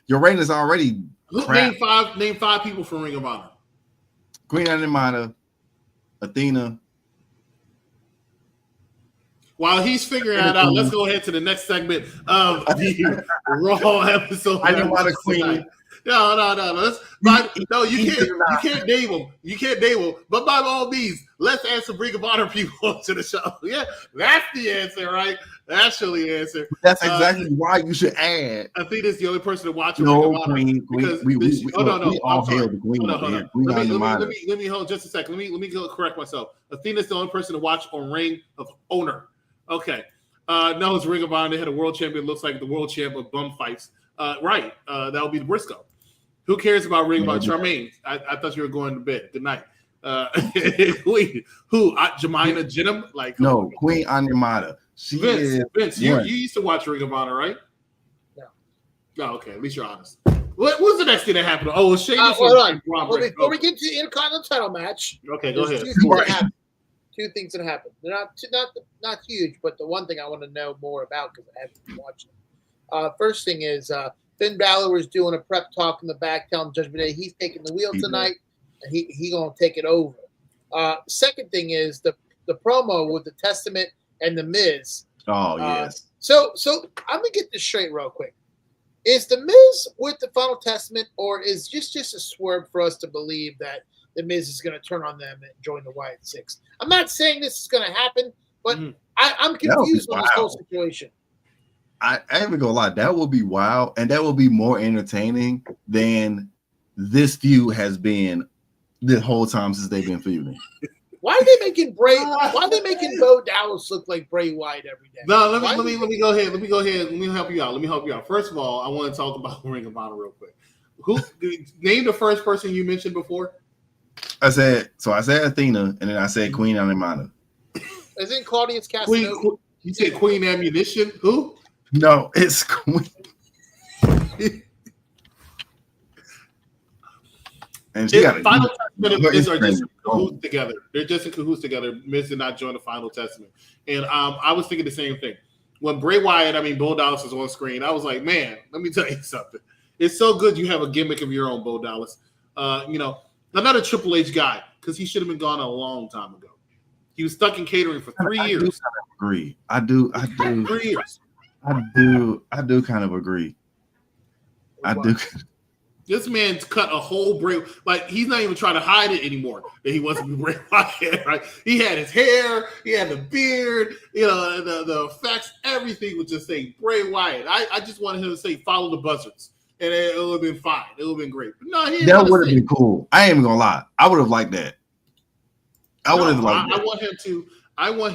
Your rating is already crap. Name five people from Ring of Honor. Queen Animata, Athena. While he's figuring that out, let's go ahead to the next segment of the Raw episode. Animata Queen. No, you can't name them. You can't name them. But by all means, let's add some Ring of Honor people to the show. Yeah, that's the answer, right? That's really the answer. That's exactly why you should add. I think it's the only person to watch Ring of Honor. We all hail the Queen. Let me hold just a second. Let me go correct myself. Athena's the only person to watch on Ring of Honor. Okay. No, it's Ring of Honor. They had a world champion. Looks like the world champ of bum fights. Right. That would be the Briscoe. Who cares about Ring of Honor? Charmaine, I thought you were going to bed. Good night. Queen. Who? Jemina Jenham? No, Queen Animata. Vince, you used to watch Ring of Honor, right? No. Oh, okay. At least you're honest. What was the next thing that happened? Oh, it was Sheamus. Hold on. Before we get to the Intercontinental title match, okay, go ahead. Two things that happened. They're not huge, but the one thing I want to know more about because I haven't been watching it. First thing is Finn Balor was doing a prep talk in the back, telling Judgment Day he's taking the wheel tonight, and he gonna take it over. Second thing is the promo with the Testament and the Miz. Oh yes. So I'm gonna get this straight real quick. Is the Miz with the Final Testament, or is just a swerve for us to believe that the Miz is going to turn on them and join the Wyatt Six? I'm not saying this is going to happen, but I'm confused on this whole situation. I ain't even gonna lie, that will be wild, and that will be more entertaining than this feud has been the whole time since they've been feuding. Why are they making Bo Dallas look like Bray Wyatt every day? No, let me go ahead. Let me help you out. First of all, I want to talk about Ring of Honor real quick. Who name the first person you mentioned before? I said Athena, and then I said Queen Animata. Isn't Claudius Casanova? You said Queen Ammunition? Who? No, it's Queen. And she got Final Testament and Miz are just in cahoots together. They're just in cahoots together. Miz did not join the Final Testament. And I was thinking the same thing. When Bray Wyatt, Bo Dallas was on screen, I was like, man, let me tell you something. It's so good you have a gimmick of your own, Bo Dallas. I'm not a Triple H guy because he should have been gone a long time ago. He was stuck in catering for 3 years. I do. 3 years. I do kind of agree. I do. This man's cut a whole Bray. Like, he's not even trying to hide it anymore that he wasn't Bray Wyatt, right? He had his hair, he had the beard, the effects, everything was just saying Bray Wyatt. I just wanted him to say follow the buzzards, and it would have been fine. It would have been great. But no, that would have been cool. I ain't even gonna lie. I would have liked that. I want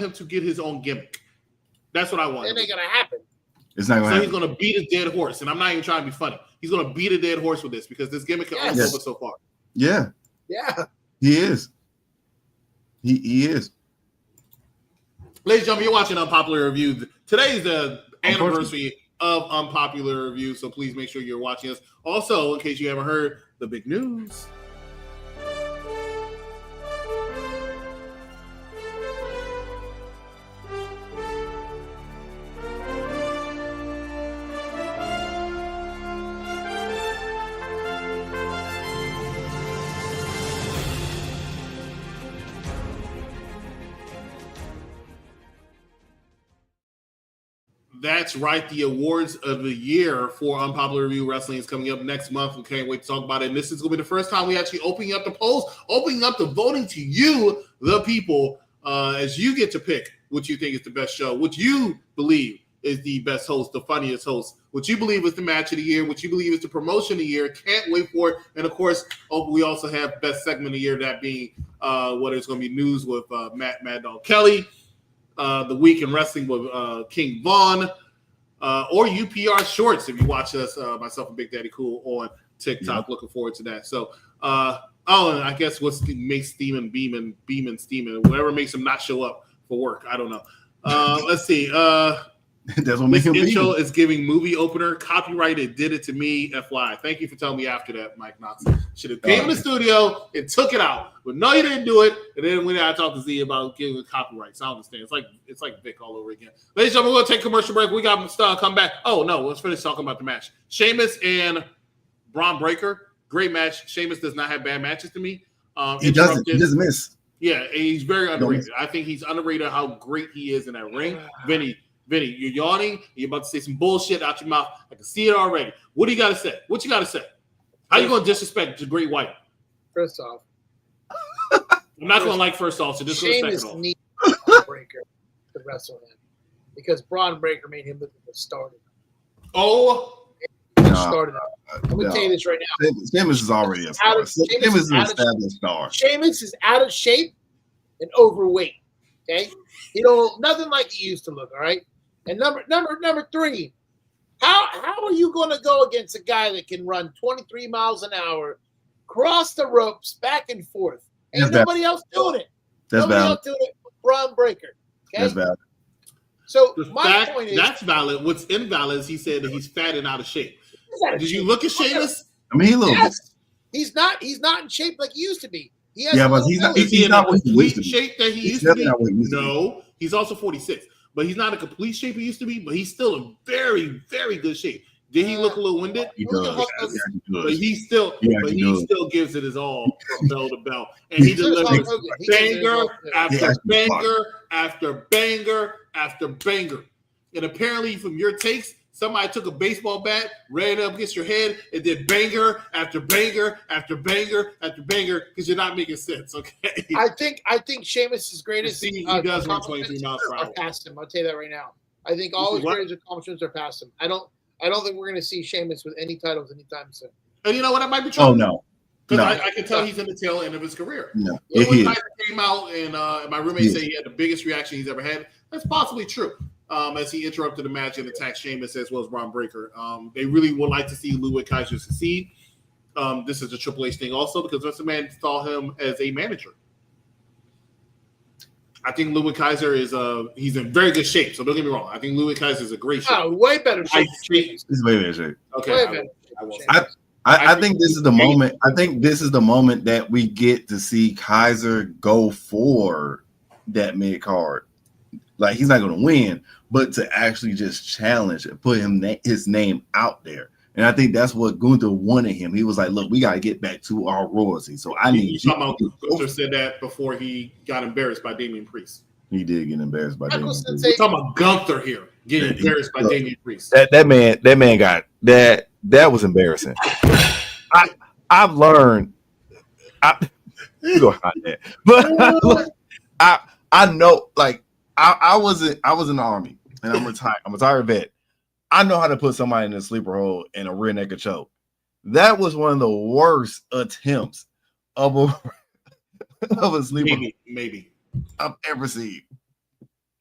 him to get his own gimmick. That's what I want. It ain't gonna happen. It's not gonna happen. He's gonna beat a dead horse, and I'm not even trying to be funny. He's gonna beat a dead horse with this because this gimmick can only go so far. Yeah. Yeah. He is. He is. Ladies and gentlemen, you're watching Unpopular Review. Today is the anniversary of Unpopular Review, so please make sure you're watching us. Also, in case you haven't heard the big news. That's right. The awards of the year for Unpopular Review Wrestling is coming up next month. We can't wait to talk about it. And this is going to be the first time we actually opening up the polls, opening up the voting to you, the people, as you get to pick what you think is the best show, what you believe is the best host, the funniest host, what you believe is the match of the year, what you believe is the promotion of the year. Can't wait for it. And, of course, we also have best segment of the year, that being what is going to be news with Mad Dog Kelly. The Week in Wrestling with King Vaughn, or UPR Shorts if you watch us, myself and Big Daddy Cool on TikTok. Looking forward to that. So, and I guess what makes Steeman beaming, Steeman, whatever makes him not show up for work. I don't know. Let's see. That's what makes him intro is giving movie opener copyrighted. Did it to me. FY. Thank you for telling me after that, Mike Knox. Should have came in the studio and took it out, but no, you didn't do it. And then when I talked to Z about giving copyrights, I understand. It's like Vic all over again. Ladies and gentlemen, we're gonna take a commercial break. We got to come back. Oh no, let's finish talking about the match. Sheamus and Bron Breaker, great match. Sheamus does not have bad matches to me. He doesn't. He doesn't miss. Yeah, he's very underrated. I think he's underrated how great he is in that ring. Vinny, you're yawning. You're about to say some bullshit out your mouth. I can see it already. What do you got to say? What you got to say? How you going to disrespect the Great White? First off, I'm not going to like first off, so just go second off. Needs Bron Breaker to wrestle him because Bron Breaker made him look like a starter. Oh, started out. I'm going to tell you this right now. Sheamus is already a star. Sheamus is an established star. Sheamus is out of shape and overweight. Okay, nothing like he used to look. All right. And number three, how are you going to go against a guy that can run 23 miles an hour, cross the ropes back and forth? Ain't nobody else doing it. Nobody else doing it. Bron Breaker. Okay? That's valid. So my point is that's valid. What's invalid is he said that he's fat and out of shape. Did you look at Sheamus? I mean, he looks. He's not in shape like he used to be. But he's not. He's not what he used to be. Shape that he used to be. No, he's also 46. But he's not a complete shape he used to be, but he's still in very, very good shape. Did he look a little winded? He does. But he still gives it his all from bell to bell. And he delivers banger after banger after banger after banger. And apparently from your takes, somebody took a baseball bat, ran it up against your head, and did banger after banger after banger after banger because you're not making sense, okay? I think Sheamus' greatest he does run 23 miles per hour. Past him. I'll tell you that right now. I think all his greatest accomplishments are past him. I don't think we're going to see Sheamus with any titles anytime soon. And you know what? That might be true. Oh, no. Because I can tell he's in the tail end of his career. No. When Tiger came out and my roommate said he had the biggest reaction he's ever had, that's possibly true. As he interrupted the match and attacked Sheamus as well as Bron Breaker. They really would like to see Ludwig Kaiser succeed. this is a Triple H thing also because Vince McMahon saw him as a manager. I think Ludwig Kaiser is he's in very good shape. So don't get me wrong. I think Ludwig Kaiser is a great shape. Oh, way better shape. He's way better shape. Okay. I think this is the moment. I think this is the moment that we get to see Kaiser go for that mid card. Like he's not going to win, but to actually just challenge and put his name out there. And I think that's what Gunther wanted him. He was like, "Look, we got to get back to our royalty." So I need. Gunther said that before he got embarrassed by Damian Priest. He did get embarrassed by Damian Priest. We're talking about Gunther here getting embarrassed by Damian Priest. That man got that. That was embarrassing. I've learned. You go hide that, but I know. Like I was in the army, and I'm retired. I'm a retired vet. I know how to put somebody in a sleeper hold and a rear naked choke. That was one of the worst attempts of a sleeper maybe I've ever seen.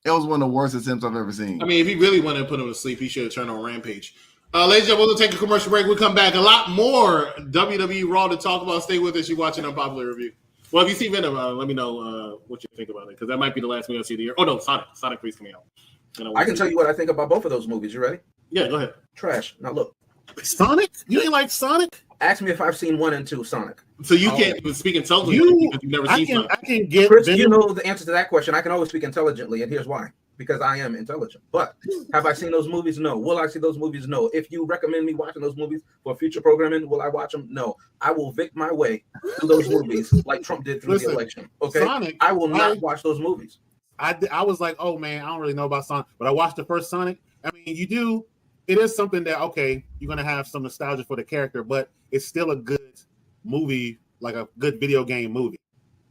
It was one of the worst attempts I've ever seen. I mean, if he really wanted to put him to sleep, he should have turned on Rampage. Ladies and gentlemen, we'll take a commercial break. We'll come back. A lot more WWE Raw to talk about. Stay with us. You're watching Unpopular Review. Well, if you see Venom, let me know what you think about it, because that might be the last movie I'll see of the year. Oh, no, Sonic 3's coming out. I can tell you what I think about both of those movies. You ready? Yeah, go ahead. Trash. Now, look. Sonic? You ain't like Sonic? Ask me if I've seen 1 and 2 Sonic. So you can't speak intelligently because you've never seen Sonic. I can get Chris, you know the answer to that question. I can always speak intelligently, and here's why. Because I am intelligent. But have I seen those movies? No. Will I see those movies? No. If you recommend me watching those movies for future programming, will I watch them? No. I will Vic my way through those movies like Trump did through the election. Okay? Sonic, I will not watch those movies. I was like, oh, man, I don't really know about Sonic. But I watched the first Sonic. I mean, you do. It is something that, okay, you're going to have some nostalgia for the character, but it's still a good movie, like a good video game movie.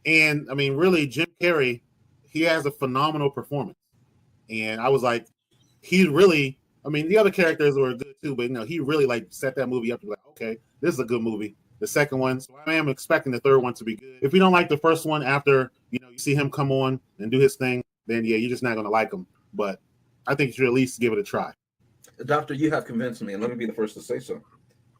And, I mean, really, Jim Carrey, he has a phenomenal performance. And I was like, he really, I mean, the other characters were good too, but, you know, he really, like, set that movie up to be like, okay, this is a good movie. The second one, so I am expecting the third one to be good. If you don't like the first one after, you know, you see him come on and do his thing, then, yeah, you're just not going to like him. But I think you should at least give it a try. Doctor, you have convinced me, and let me be the first to say so.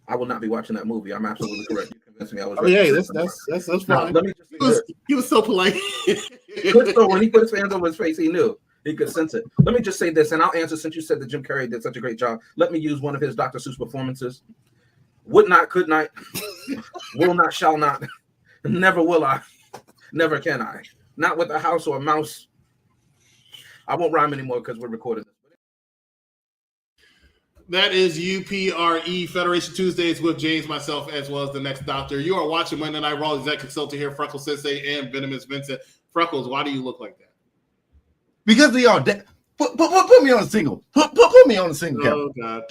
I will not be watching that movie. I'm absolutely correct. You convinced me. I was. Oh, yeah, that's fine. Let me just he was so polite. So when he put his hands over his face, he knew. He could sense it. Let me just say this, and I'll answer since you said that Jim Carrey did such a great job. Let me use one of his Dr. Seuss performances. Would not, could not, will not, shall not, never will I, never can I. Not with a house or a mouse. I won't rhyme anymore because we're recording this. That is UPRE Federation Tuesdays with James, myself, as well as the next doctor. You are watching Monday Night Raw. Executive consultant here, Freckled Sensei and Venomous Vincent. Freckles, why do you look like that? Because they are put me on a single. Put me on a single. Oh God!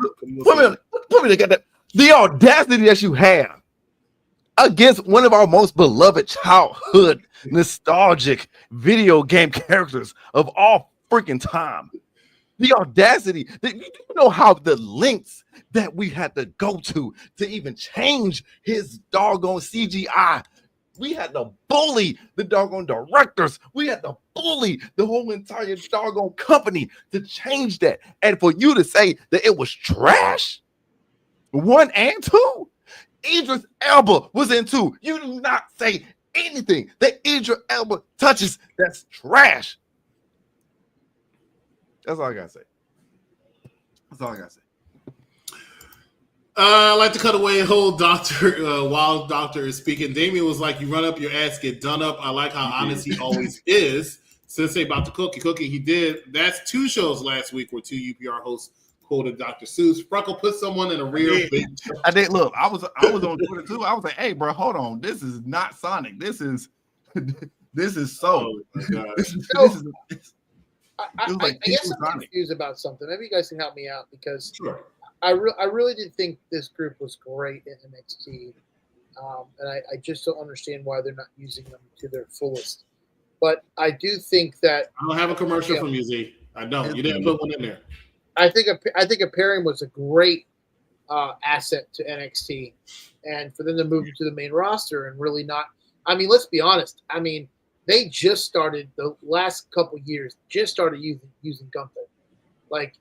Put me together. The audacity that you have against one of our most beloved childhood nostalgic video game characters of all freaking time. The audacity, you know how the lengths that we had to go to even change his doggone CGI. We had to bully the doggone directors. We had to bully the whole entire doggone company to change that. And for you to say that it was trash, 1 and 2, Idris Elba was in 2. You do not say anything that Idris Elba touches that's trash. That's all I gotta say. That's all I gotta say. I like to cut away whole doctor while doctor is speaking. Damien was like, you run up your ass, get done up. I like how honest he always is. Sensei about the cookie. He did. That's 2 shows last week where 2 UPR hosts quoted Dr. Seuss. Freckle put someone in a real big. I did. Look, I was on Twitter too. I was like, hey, bro, hold on. This is not Sonic. This is so. Oh my God. I guess I'm confused about something. Maybe you guys can help me out because I really did think this group was great in NXT, and I just don't understand why they're not using them to their fullest. But I do think that I don't have a commercial from you, Z. I don't. You didn't put one in there. I think a pairing was a great asset to NXT, and for them to move to the main roster and really not. I mean, let's be honest. I mean, they just started the last couple years. Just started using Gunther. Like,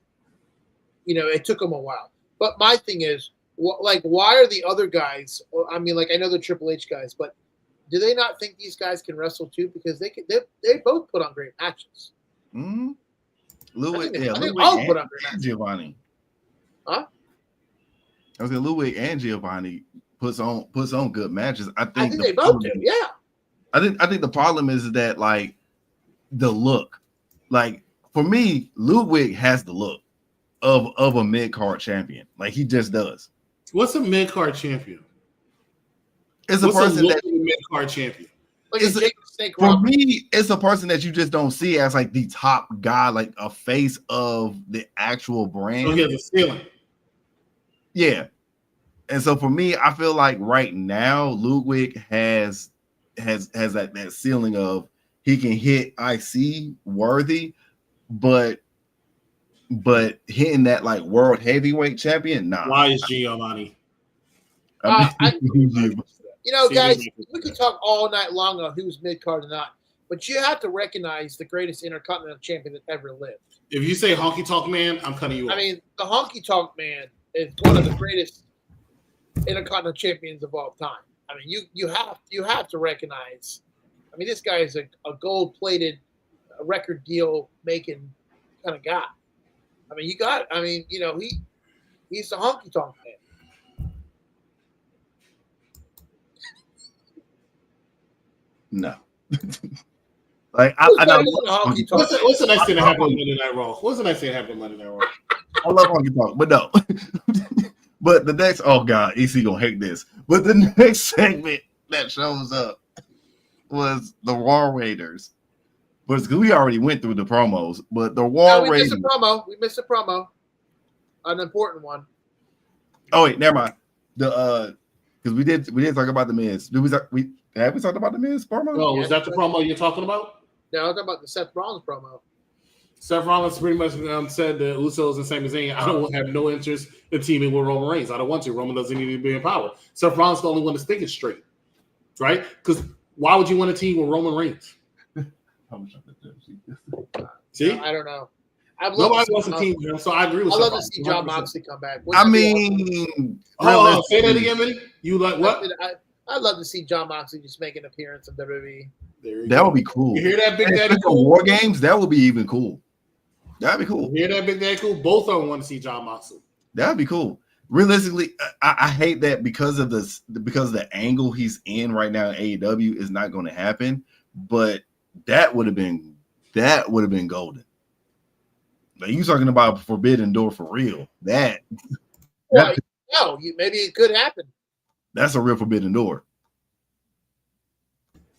you know, it took them a while. But my thing is, why are the other guys? I mean, like I know the Triple H guys, but do they not think these guys can wrestle too? Because they both put on great matches. Mm-hmm. Ludwig, all put on great and matches. Giovanni. Huh? I was saying Ludwig and Giovanni puts on good matches. I think they both do. Yeah. I think the problem is that like the look, like for me, Ludwig has the look of a mid-card champion. Like he just does. What's a mid-card champion? It's a person that mid-card champion. Like for me, it's a person that you just don't see as like the top guy, like a face of the actual brand. So he has a ceiling. Yeah. And so for me, I feel like right now Ludwig has that ceiling of he can hit IC worthy, but hitting that like world heavyweight champion, nah. Why is Giovanni? Guys, we could talk all night long on who's mid card or not, but you have to recognize the greatest Intercontinental champion that ever lived. If you say Honky Tonk Man, I'm cutting you off. I mean, the Honky Tonk Man is one of the greatest Intercontinental champions of all time. I mean, you have to recognize. I mean, this guy is a gold-plated record deal making kind of guy. I mean, he's the Honky Tonk Man. No. Like I know. What's the next thing that happened on Monday Night Raw? What's the next thing that happened on Monday Night Raw? I love Honky Tonk, but no. But the next, oh God, EC gonna hate this. But the next segment that shows up was the War Raiders. But we already went through the promos, but the War Raiders. We missed a promo. An important one. Oh wait, never mind. Because we did talk about the Miz. Have we talked about the Miz promo? Oh, was that the promo you're talking about? No, I'm talking about the Seth Rollins promo. Seth Rollins pretty much said the Usos and Sami Zayn, I don't have no interest in teaming with Roman Reigns. I don't want to. Roman doesn't need to be in power. Seth Rollins is the only one that's thinking straight, right? Because why would you want to team with Roman Reigns? See? I don't know. Nobody wants to team with him, so I agree with I'd Seth love to see John Moxley come back. I mean, say that again, Minnie. You like what? I'd love to see John Moxley just make an appearance in WWE. That would be cool. You hear that, Big Daddy Cool? War Games, that would be even cool. That'd be cool. You hear that, Big Daddy Cool? Both of them want to see John Moxley. That'd be cool. Realistically, I hate that because of the angle he's in right now in AEW is not going to happen. But that would have been golden. Like you talking about Forbidden Door for real? Maybe it could happen. That's a real Forbidden Door.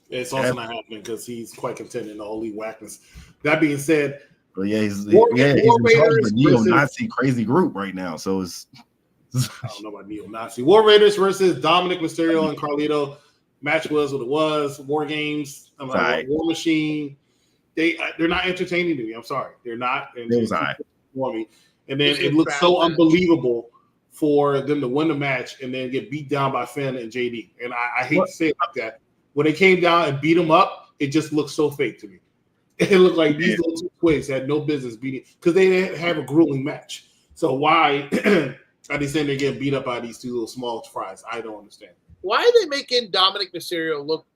It's also not happening because he's quite content in the holy whackness. That being said, but he's in charge of the neo-Nazi crazy group right now. So it's I don't know about neo-Nazi. War Raiders versus Dominic Mysterio and Carlito. Match was what it was. War Games. I'm like War Machine. They're not entertaining to me. I'm sorry, they're not. And for me. And then it looks so unbelievable for them to win the match and then get beat down by Finn and JD. And I hate to say it like that. When they came down and beat them up, it just looked so fake to me. It looked like these little two twigs had no business beating because they didn't have a grueling match. So why are they saying they're getting beat up by these two little small fries? I don't understand. Why are they making Dominic Mysterio look?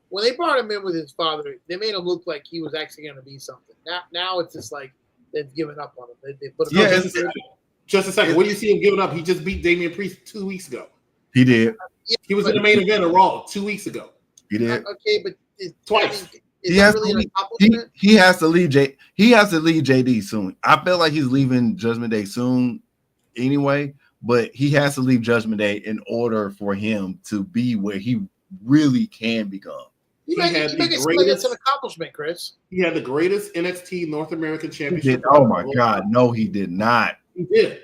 When they brought him in with his father, they made him look like he was actually going to be something. Now it's just like they've given up on him. They put him just a second. When you see him giving up, he just beat Damian Priest 2 weeks ago. He did. He was in the main event of Raw 2 weeks ago. He did. Okay, but twice. He has to leave JD soon. I feel like he's leaving Judgment Day soon anyway, but he has to leave Judgment Day in order for him to be where he really can become. You make it like it's an accomplishment, Chris. He had the greatest NXT North American Championship. Oh my God, no, he did not. He did.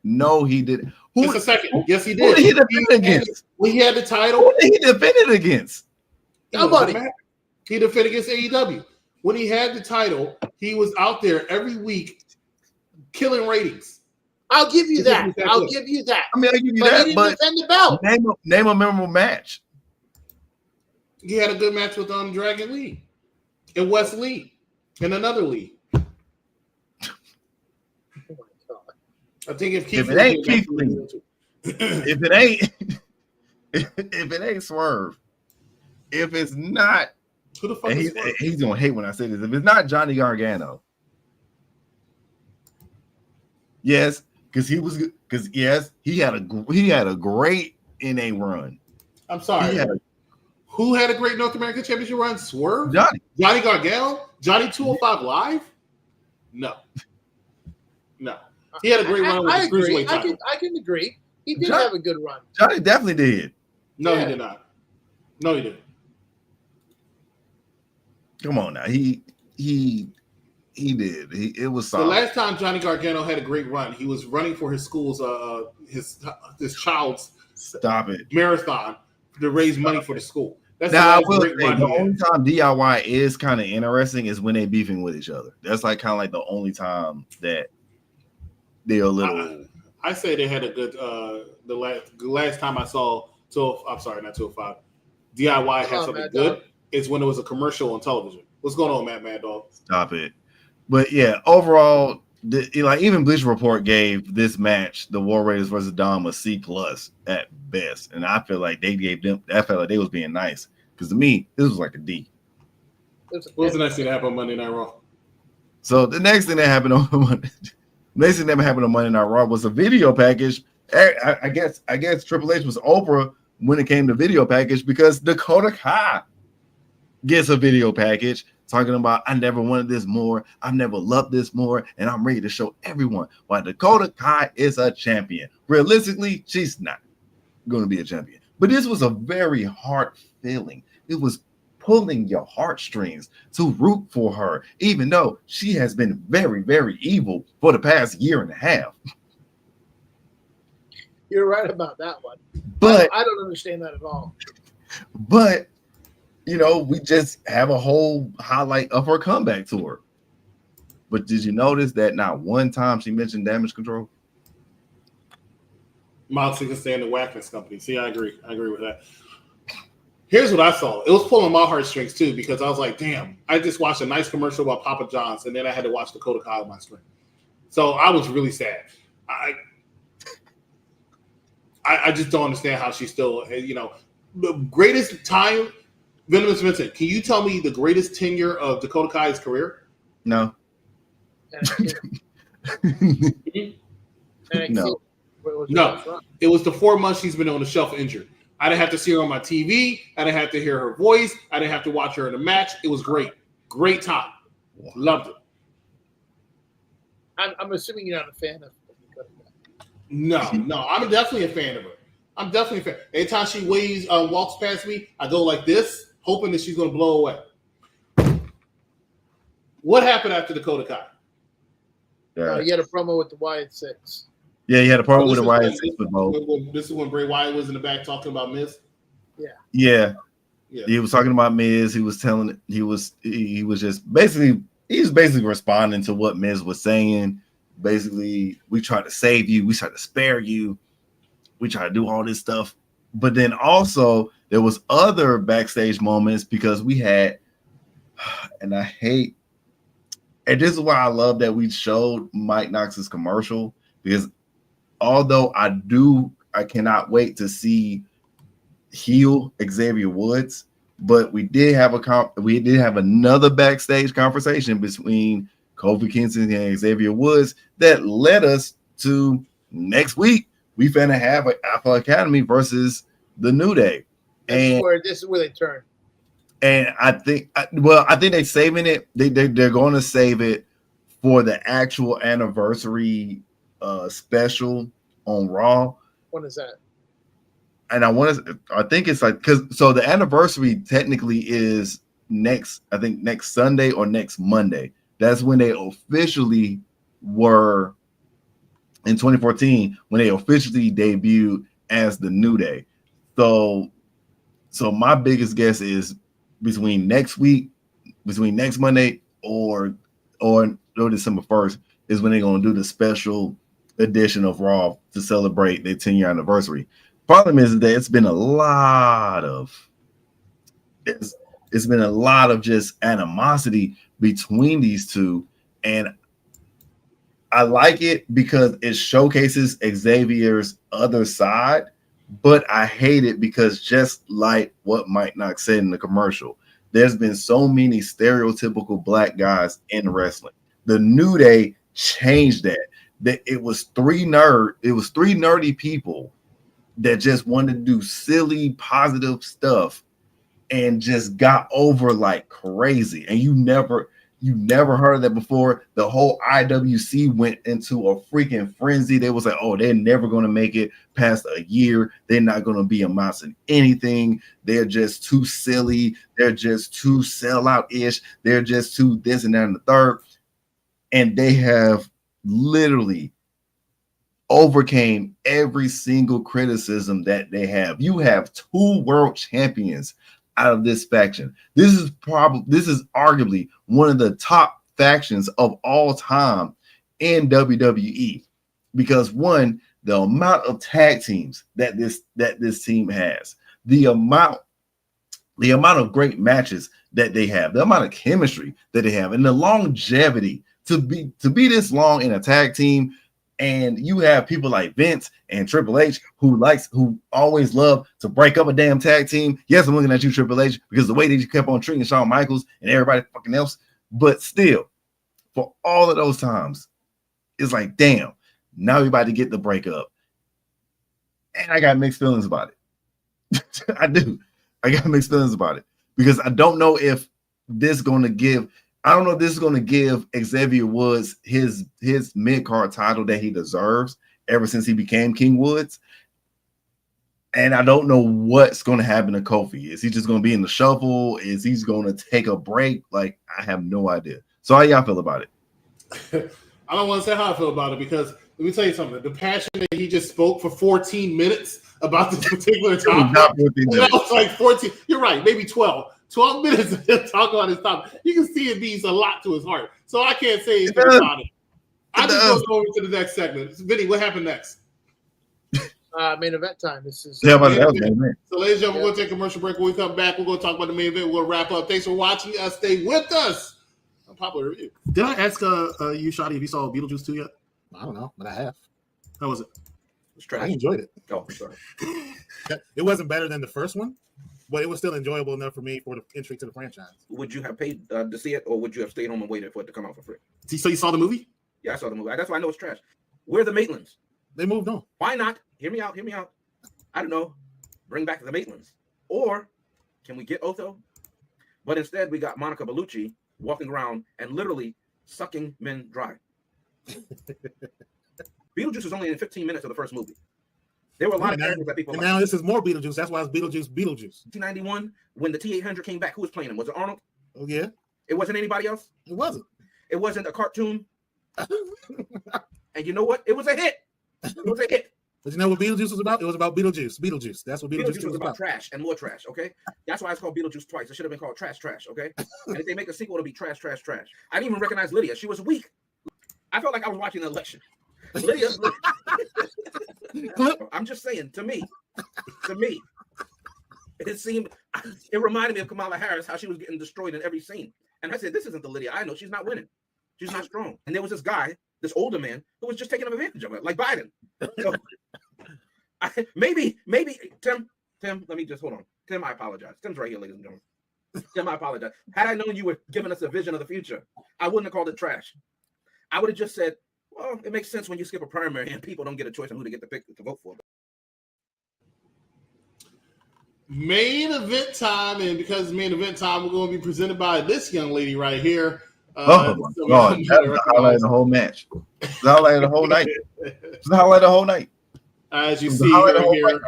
No, he did. Just a second. Yes, he did. Who did he defend against? When he had the title. Who did he defend it against? Nobody. He defended against AEW. When he had the title, he was out there every week killing ratings. I'll give you that. I'll give you that. I mean, I'll give you but that. He didn't defend the belt. Name a memorable match. He had a good match with Dragon Lee and Wes Lee and another Lee. Oh my God. I think if it ain't Keith Lee, if it ain't, if it ain't Swerve, if it's not, Who the fuck and is Swerve? he's gonna hate when I say this. If it's not Johnny Gargano, yes, because he had a great NA run. I'm sorry. Who had a great North American Championship run? Swerve? Johnny Gargano? Johnny 205 Live? No. He had a great run with the Cruiserweight title. I can agree. He did have a good run. Johnny definitely did. No, he did not. No, he didn't. Come on now. He did. It was solid. The last time Johnny Gargano had a great run, he was running for his school's his child's marathon to raise money for the school. That's now, the only time DIY is kind of interesting is when they're beefing with each other. That's like kind of like the only time that they're a little. I say they had a good. The last time I saw 12, I'm sorry, not 205. DIY had something good. Is when it was a commercial on television. What's going on, Mad Dog? Stop it. But yeah, overall, even Bleacher Report gave this match, the War Raiders versus Dom, a C+ at best, and I feel like they gave them. I felt like they was being nice because to me, this was like a D. What was the next thing that happened on Monday Night Raw? So the next thing that happened on Monday Night Raw was a video package. I guess Triple H was Oprah when it came to video package because Dakota Kai gets a video package talking about I never wanted this more, I've never loved this more, and I'm ready to show everyone why Dakota Kai is a champion. Realistically, she's not going to be a champion. But this was a very hard feeling. It was pulling your heartstrings to root for her, even though she has been very, very evil for the past year and a half. You're right about that one. But I don't understand that at all. But we just have a whole highlight of her comeback tour. But did you notice that not one time she mentioned Damage Control? Moxley can stay in the Wackness company. See, I agree. I agree with that. Here's what I saw. It was pulling my heartstrings too because I was like, damn, I just watched a nice commercial about Papa John's and then I had to watch Dakota Kai on my screen. So I was really sad. I just don't understand how she's still, the greatest time. Venomous Vincent, can you tell me the greatest tenure of Dakota Kai's career? No. No. It was the 4 months she's been on the shelf injured. I didn't have to see her on my TV. I didn't have to hear her voice. I didn't have to watch her in a match. It was great. Great time. Wow. Loved it. I'm assuming you're not a fan of Dakota Kai. No, I'm definitely a fan of her. I'm definitely a fan. Anytime she walks past me, I go like this, hoping that she's going to blow away. What happened after Dakota Kai? You had a promo with the Wyatt Six. Yeah, he had a promo with the Wyatt Six with both. This is when Bray Wyatt was in the back talking about Miz. Yeah. He was talking about Miz. He was basically responding to what Miz was saying. Basically, we tried to save you. We tried to spare you. We tried to do all this stuff. But then also there was other backstage moments because we had, and this is why I love that we showed Mike Knox's commercial because although I cannot wait to see heel Xavier Woods, but we did have another backstage conversation between Kofi Kingston and Xavier Woods that led us to next week. We finna have an Alpha Academy versus the New Day, and this is where they turn. And I think they're saving it. They're going to save it for the actual anniversary special on Raw. When is that? And I think it's like so the anniversary technically is next Sunday or next Monday. That's when they officially were in 2014 when they officially debuted as the New Day. So my biggest guess is between next Monday or December 1st is when they're going to do the special edition of Raw to celebrate their 10-year anniversary. Problem is that it's been a lot of just animosity between these two, and I like it because it showcases Xavier's other side, but I hate it because just like what Mike Knox said in the commercial, there's been so many stereotypical black guys in wrestling. The New Day changed that. That it was three nerdy people that just wanted to do silly, positive stuff and just got over like crazy. And you never heard of that before. The whole IWC went into a freaking frenzy. They was like, oh, they're never going to make it past a year. They're not going to be amassing anything. They're just too silly. They're just too sellout-ish. They're just too this and that and the third. And they have literally overcame every single criticism that they have. You have 2 world champions out of this faction. This is arguably one of the top factions of all time in WWE, because one, the amount of tag teams that this team has, the amount of great matches that they have, the amount of chemistry that they have, and the longevity to be this long in a tag team. And you have people like Vince and Triple H who always love to break up a damn tag team. Yes, I'm looking at you, Triple H, because the way that you kept on treating Shawn Michaels and everybody fucking else. But still, for all of those times, it's like, damn, now we're about to get the breakup. And I got mixed feelings about it. I do. I got mixed feelings about it because I don't know if this is going to give Xavier Woods his mid-card title that he deserves ever since he became King Woods. And I don't know what's going to happen to Kofi. Is he just going to be in the shuffle? Is he going to take a break? Like, I have no idea. So how y'all feel about it? I don't want to say how I feel about it because let me tell you something. The passion that he just spoke for 14 minutes about this particular topic. That was like 14. You're right, maybe 12. 12 minutes of him talking on his topic. You can see it means a lot to his heart. So I can't say anything about it. I just want to go over to the next segment. Vinny, what happened next? Main event time. This is So, ladies and gentlemen, we're going to take a commercial break. When we come back, we're going to talk about the main event. We'll wrap up. Thanks for watching us. Stay with us. Popular review. Did I ask you, Shotty, if you saw Beetlejuice 2 yet? I don't know, but I have. How was it? It's trash. I enjoyed it. Oh, sorry. It wasn't better than the first one, but it was still enjoyable enough for me for the entry to the franchise. Would you have paid to see it, or would you have stayed home and waited for it to come out for free? So you saw the movie? Yeah, I saw the movie. That's why I know it's trash. Where are the Maitlands? They moved on. Why not? Hear me out. I don't know. Bring back the Maitlands. Or can we get Otho? But instead, we got Monica Bellucci walking around and literally sucking men dry. Beetlejuice was only in 15 minutes of the first movie. There were a lot of characters that people like. Now this is more Beetlejuice. That's why it's Beetlejuice. 1991, when the T-800 came back, who was playing him? Was it Arnold? Oh, yeah. It wasn't anybody else? It wasn't. It wasn't a cartoon? And you know what? It was a hit. It was a hit. But you know what Beetlejuice was about? It was about Beetlejuice. Beetlejuice. That's what Beetlejuice was about. Trash and more trash, okay? That's why it's called Beetlejuice twice. It should have been called Trash, okay? And if they make a sequel, it'll be Trash. I didn't even recognize Lydia. She was weak. I felt like I was watching an election. Lydia. I'm just saying, to me, it reminded me of Kamala Harris, how she was getting destroyed in every scene. And I said, this isn't the Lydia I know. She's not winning. She's not strong. And there was this guy, this older man, who was just taking advantage of it, like Biden. So, maybe, Tim, let me just hold on. Tim, I apologize. Tim's right here, ladies and gentlemen. Tim, I apologize. Had I known you were giving us a vision of the future, I wouldn't have called it trash. I would have just said, well, it makes sense when you skip a primary and people don't get a choice on who to get to pick to vote for. Main event time, and because it's main event time, we're going to be presented by this young lady right here. Oh my God, that's the highlight of the whole match. It's the highlight of the whole night. It's the highlight of the whole night. As you see her here,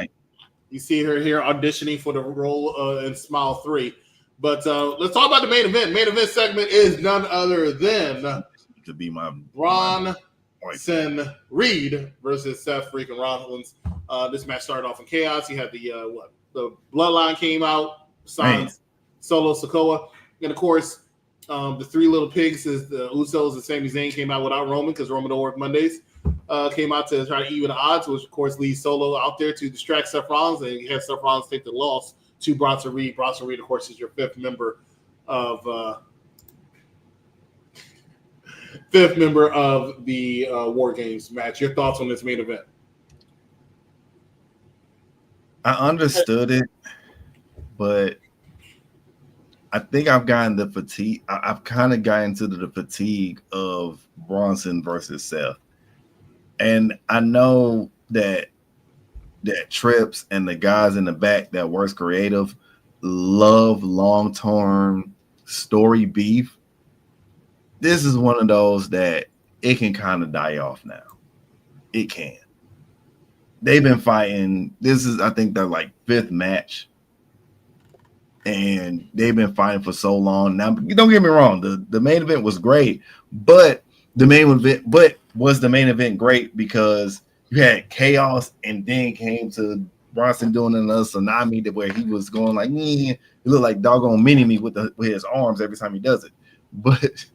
you see her here auditioning for the role in Smile 3. But let's talk about the main event. Main event segment is none other than to be my Bronson Reed versus Seth freaking Rollins. This match started off in chaos. You had the Bloodline came out, signed Solo Sikoa, and of course, the Three Little Pigs, is the Usos and Sami Zayn, came out without Roman because Roman don't work Mondays. Came out to try to even the odds, which of course leads Solo out there to distract Seth Rollins, and you have Seth Rollins take the loss to Bronson Reed. Bronson Reed, of course, is your fifth member of fifth member of the War Games match. Your thoughts on this main event? I understood it, but I think I've gotten the fatigue. I've kind of gotten to the fatigue of Bronson versus Seth. And I know that Trips and the guys in the back that works creative love long-term story beef. This is one of those that it can kind of die off now. It can. They've been fighting. This is, I think, their like fifth match. And they've been fighting for so long. Now, don't get me wrong, the main event was great, but was the main event great because you had chaos and then came to Bronson doing another tsunami where he was going like, he looked like doggone mini-me with his arms every time he does it. But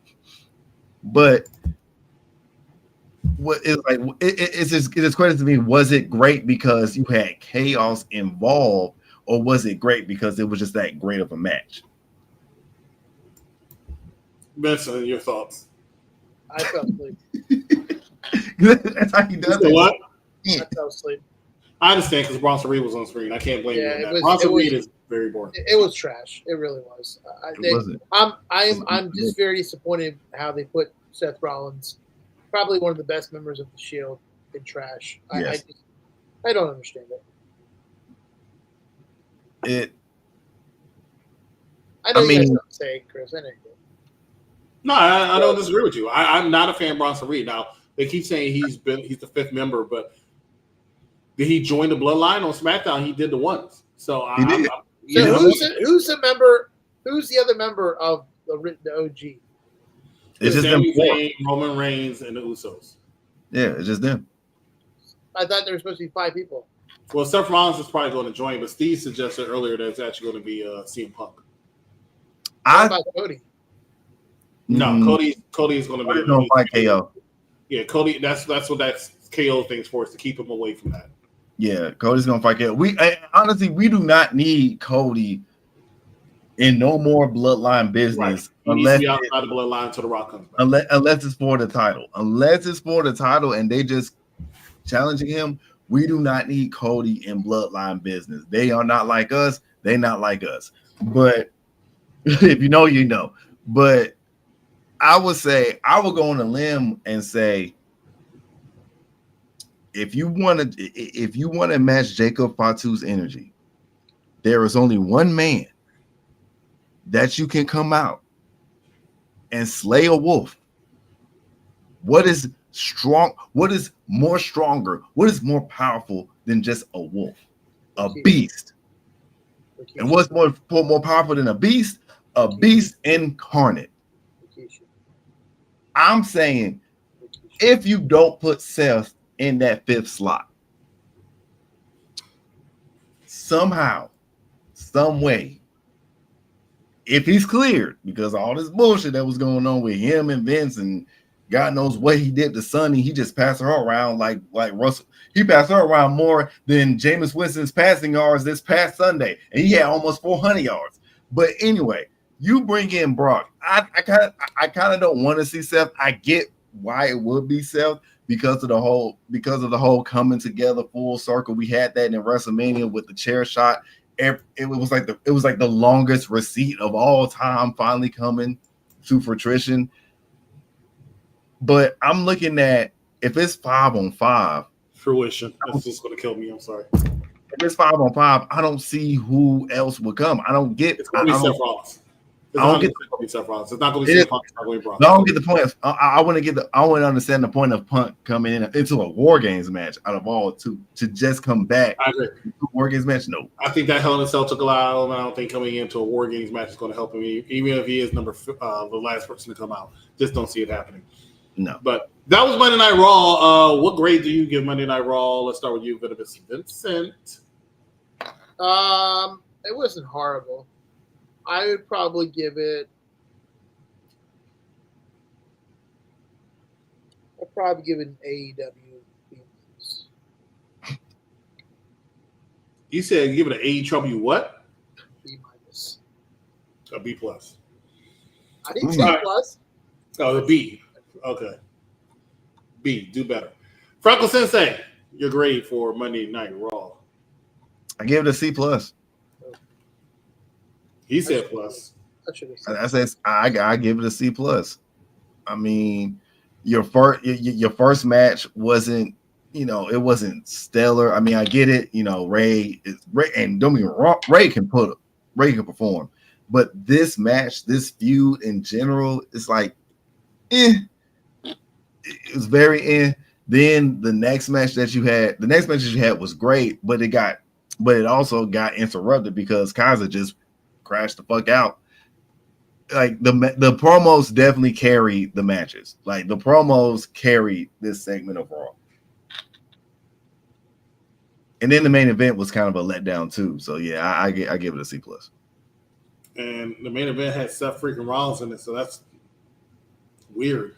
what is like it's just credit to me. Was it great because you had chaos involved, or was it great because it was just that great of a match? Benson, your thoughts? I fell asleep. That's how he does it. What? I fell asleep. I understand because Bronson Reed was on screen. I can't blame you on that. Bronson Reed is very boring. It was trash. It really was. I'm just very disappointed how they put Seth Rollins, probably one of the best members of the Shield, in trash. Yes. I don't understand it. I know you guys don't say it, Chris. I know you do. No, I don't disagree with you. I'm not a fan of Bronson Reed. Now they keep saying he's the fifth member, but did he join the Bloodline on SmackDown? He did the ones. So he did. Who's the member? Who's the other member of the OG? It's just Sami them. Zayn, Roman Reigns, and the Usos. Yeah, it's just them. I thought there were supposed to be 5 people. Well, Seth Rollins is probably going to join, but Steve suggested earlier that it's actually going to be CM Punk. What about Cody? No, Cody is going to be. No, fight KO. Yeah, Cody. That's what that KO thing's for, is to keep him away from that. Yeah, Cody's gonna fight KO. Honestly, we do not need Cody in no more bloodline business unless he needs to be outside the bloodline until The Rock comes back. Unless it's for the title. Unless it's for the title and they just challenging him, we do not need Cody in bloodline business. They are not like us. They're not like us. But if you know, you know. But I would say, I would go on a limb and say, if you want to match Jacob Fatu's energy, there is only one man that you can come out and slay a wolf. What is strong? What is more stronger? What is more powerful than just a wolf? A beast. And what's more powerful than a beast? A beast incarnate. I'm saying, if you don't put Seth in that 5th slot, somehow, some way, if he's cleared, because all this bullshit that was going on with him and Vince, and God knows what he did to Sonny, he just passed her around like Russell. He passed her around more than Jameis Winston's passing yards this past Sunday, and he had almost 400 yards. But anyway, you bring in Brock. I kind of don't want to see Seth. I get why it would be Seth because of the whole coming together full circle. We had that in WrestleMania with the chair shot. It was like the longest receipt of all time finally coming to fruition. But I'm looking at, if it's 5-on-5, fruition. That's just going to kill me. I'm sorry. If it's 5-on-5, I don't see who else would come. I don't get. It's going to be Seth Rollins. I don't get Seth Rollins. It's not going to be Seth Punk. It's not going to be Bron. I don't get the point. I want to understand the point of Punk coming into a War Games match out of all to just come back. I agree. War Games match, no. I think that Hell in a Cell took a lot out of him. I don't think coming into a War Games match is going to help him, even if he is the last person to come out. Just don't see it happening. No. But that was Monday Night Raw. What grade do you give Monday Night Raw? Let's start with you, Venomous Vincent. It wasn't horrible. I would probably give it. I'd probably give it an AEW B+. You said give it an AEW what? B-. A B+. I didn't say plus. Oh, the B. Okay. B, do better. Freckled Sensei, your grade for Monday Night Raw. I gave it a C plus. He said plus. I said I give it a C plus. I mean, your first match wasn't, it wasn't stellar. I mean, I get it. Ray, and don't get me wrong, Ray can perform, but this match, this feud in general, is like, it was very Then the next match that you had was great, but it also got interrupted because Kaiser just crashed the fuck out. Like the promos definitely carried the matches. Like the promos carried this segment of Raw. And then the main event was kind of a letdown too. So yeah, I give it a C plus. And the main event had Seth freaking Rollins in it, so that's weird.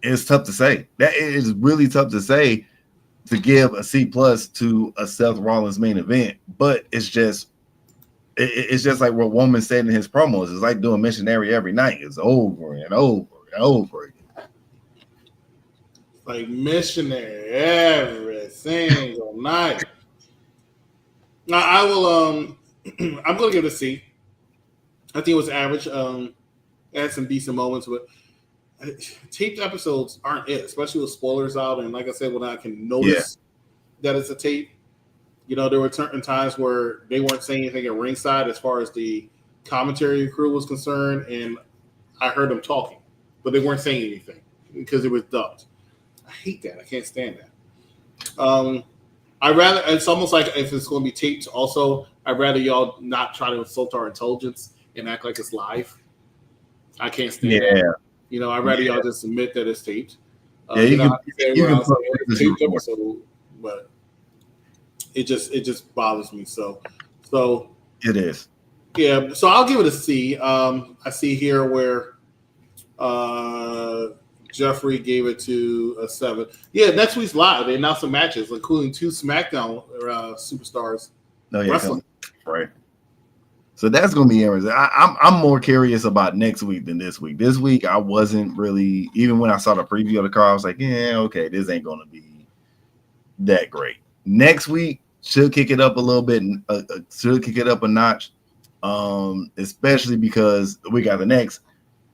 It's tough to say. That is really tough to say to give a C plus to a Seth Rollins main event, but it's just like what Woman said in his promos. It's like doing missionary every night. It's over and over and over again. Like missionary every single night. Now I will. I'm going to give it a C. I think it was average. It had some decent moments, but taped episodes aren't it, especially with spoilers out. And like I said, when I can notice that it's a tape. There were certain times where they weren't saying anything at ringside as far as the commentary crew was concerned, and I heard them talking, but they weren't saying anything because it was dubbed. I hate that. I can't stand that. It's almost like if it's going to be taped also, I'd rather y'all not try to insult our intelligence and act like it's live. I can't stand that. I'd rather y'all just admit that it's taped. You can put it's taped episode, but it just bothers me. So it is. Yeah, so I'll give it a C. I see here where Jeffrey gave it to a 7. Yeah, next week's live. They announced some matches, including 2 SmackDown superstars wrestling. Right. So that's going to be interesting. I'm more curious about next week than this week. This week, I wasn't really, even when I saw the preview of the car, I was like, yeah, okay, this ain't going to be that great. Next week should kick it up a little bit, should kick it up a notch, especially because the week after next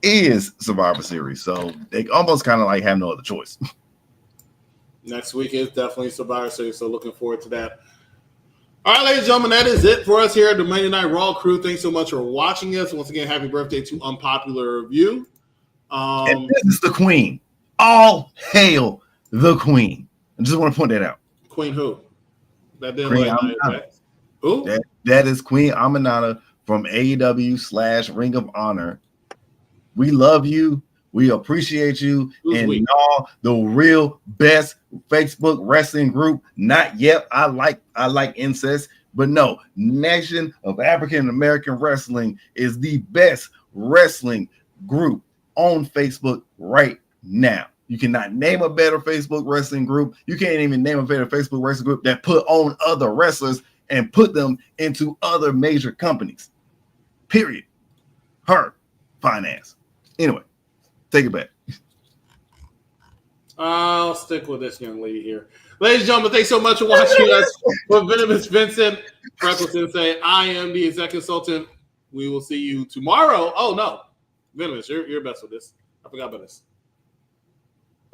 is Survivor Series. So they almost kind of like have no other choice. Next week is definitely Survivor Series, so looking forward to that. All right, ladies and gentlemen, that is it for us here at the Monday Night Raw crew. Thanks so much for watching us. Once again, happy birthday to Unpopular Review. And this is the Queen. All hail the Queen. I just want to point that out. Queen who? That didn't Queen like Aminata. Who? That is Queen Aminata from AEW / Ring of Honor. We love you. We appreciate you. And y'all, the real best Facebook wrestling group. Not yet. I like incest, but no, Nation of African American Wrestling is the best wrestling group on Facebook right now. You cannot name a better Facebook wrestling group. You can't even name a better Facebook wrestling group that put on other wrestlers and put them into other major companies. Period. Her finance. Anyway, take it back. I'll stick with this young lady here. Ladies and gentlemen, thanks so much for watching us. For Venomous Vincent, Freckled Sensei, I am the executive consultant. We will see you tomorrow. Oh, no. Venomous, you're best with this. I forgot about this.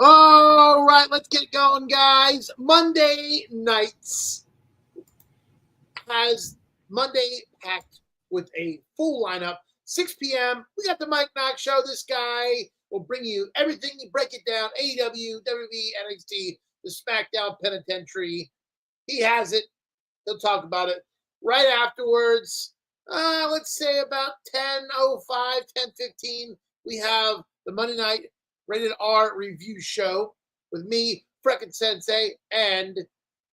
All right, let's get going, guys. Monday nights has Monday packed with a full lineup. 6 p.m. We got the Mike Knox Show. This guy will bring you everything. You break it down. AEW, WWE, NXT, the SmackDown Penitentiary. He has it. He'll talk about it. Right afterwards, let's say about 10:05, 10:15, we have the Monday Night Rated R review show with me, Freckled Sensei, and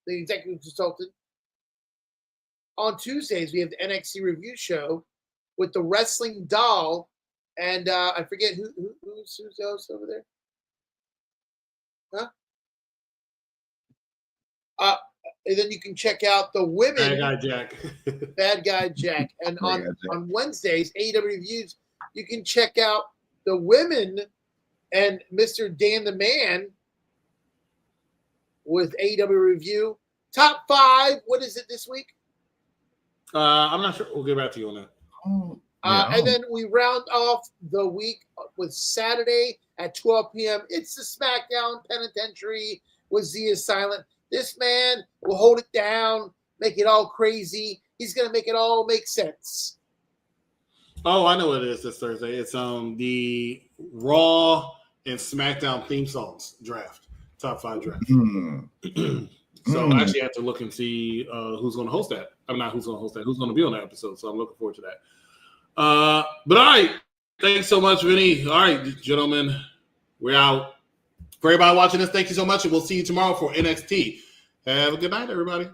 the executive consultant. On Tuesdays, we have the NXT review show with the Wrestling Doll, and I forget who's the host over there. And then you can check out the women. Bad Guy Jack. Bad Guy Jack. And on Wednesdays, AEW Reviews, you can check out the women And Mr. Dan the Man with AEW Review. Top 5. What is it this week? I'm not sure. We'll get back to you on that. And then we round off the week with Saturday at 12 p.m. It's the SmackDown Penitentiary with Zia Silent. This man will hold it down, make it all crazy. He's going to make it all make sense. Oh, I know what it is this Thursday. It's the Raw and SmackDown theme songs draft. Top 5 draft. So I actually have to look and see who's going to host that. I'm not who's going to host that. Who's going to be on that episode. So I'm looking forward to that. But all right. Thanks so much, Vinny. All right, gentlemen. We're out. For everybody watching this, thank you so much. And we'll see you tomorrow for NXT. Have a good night, everybody.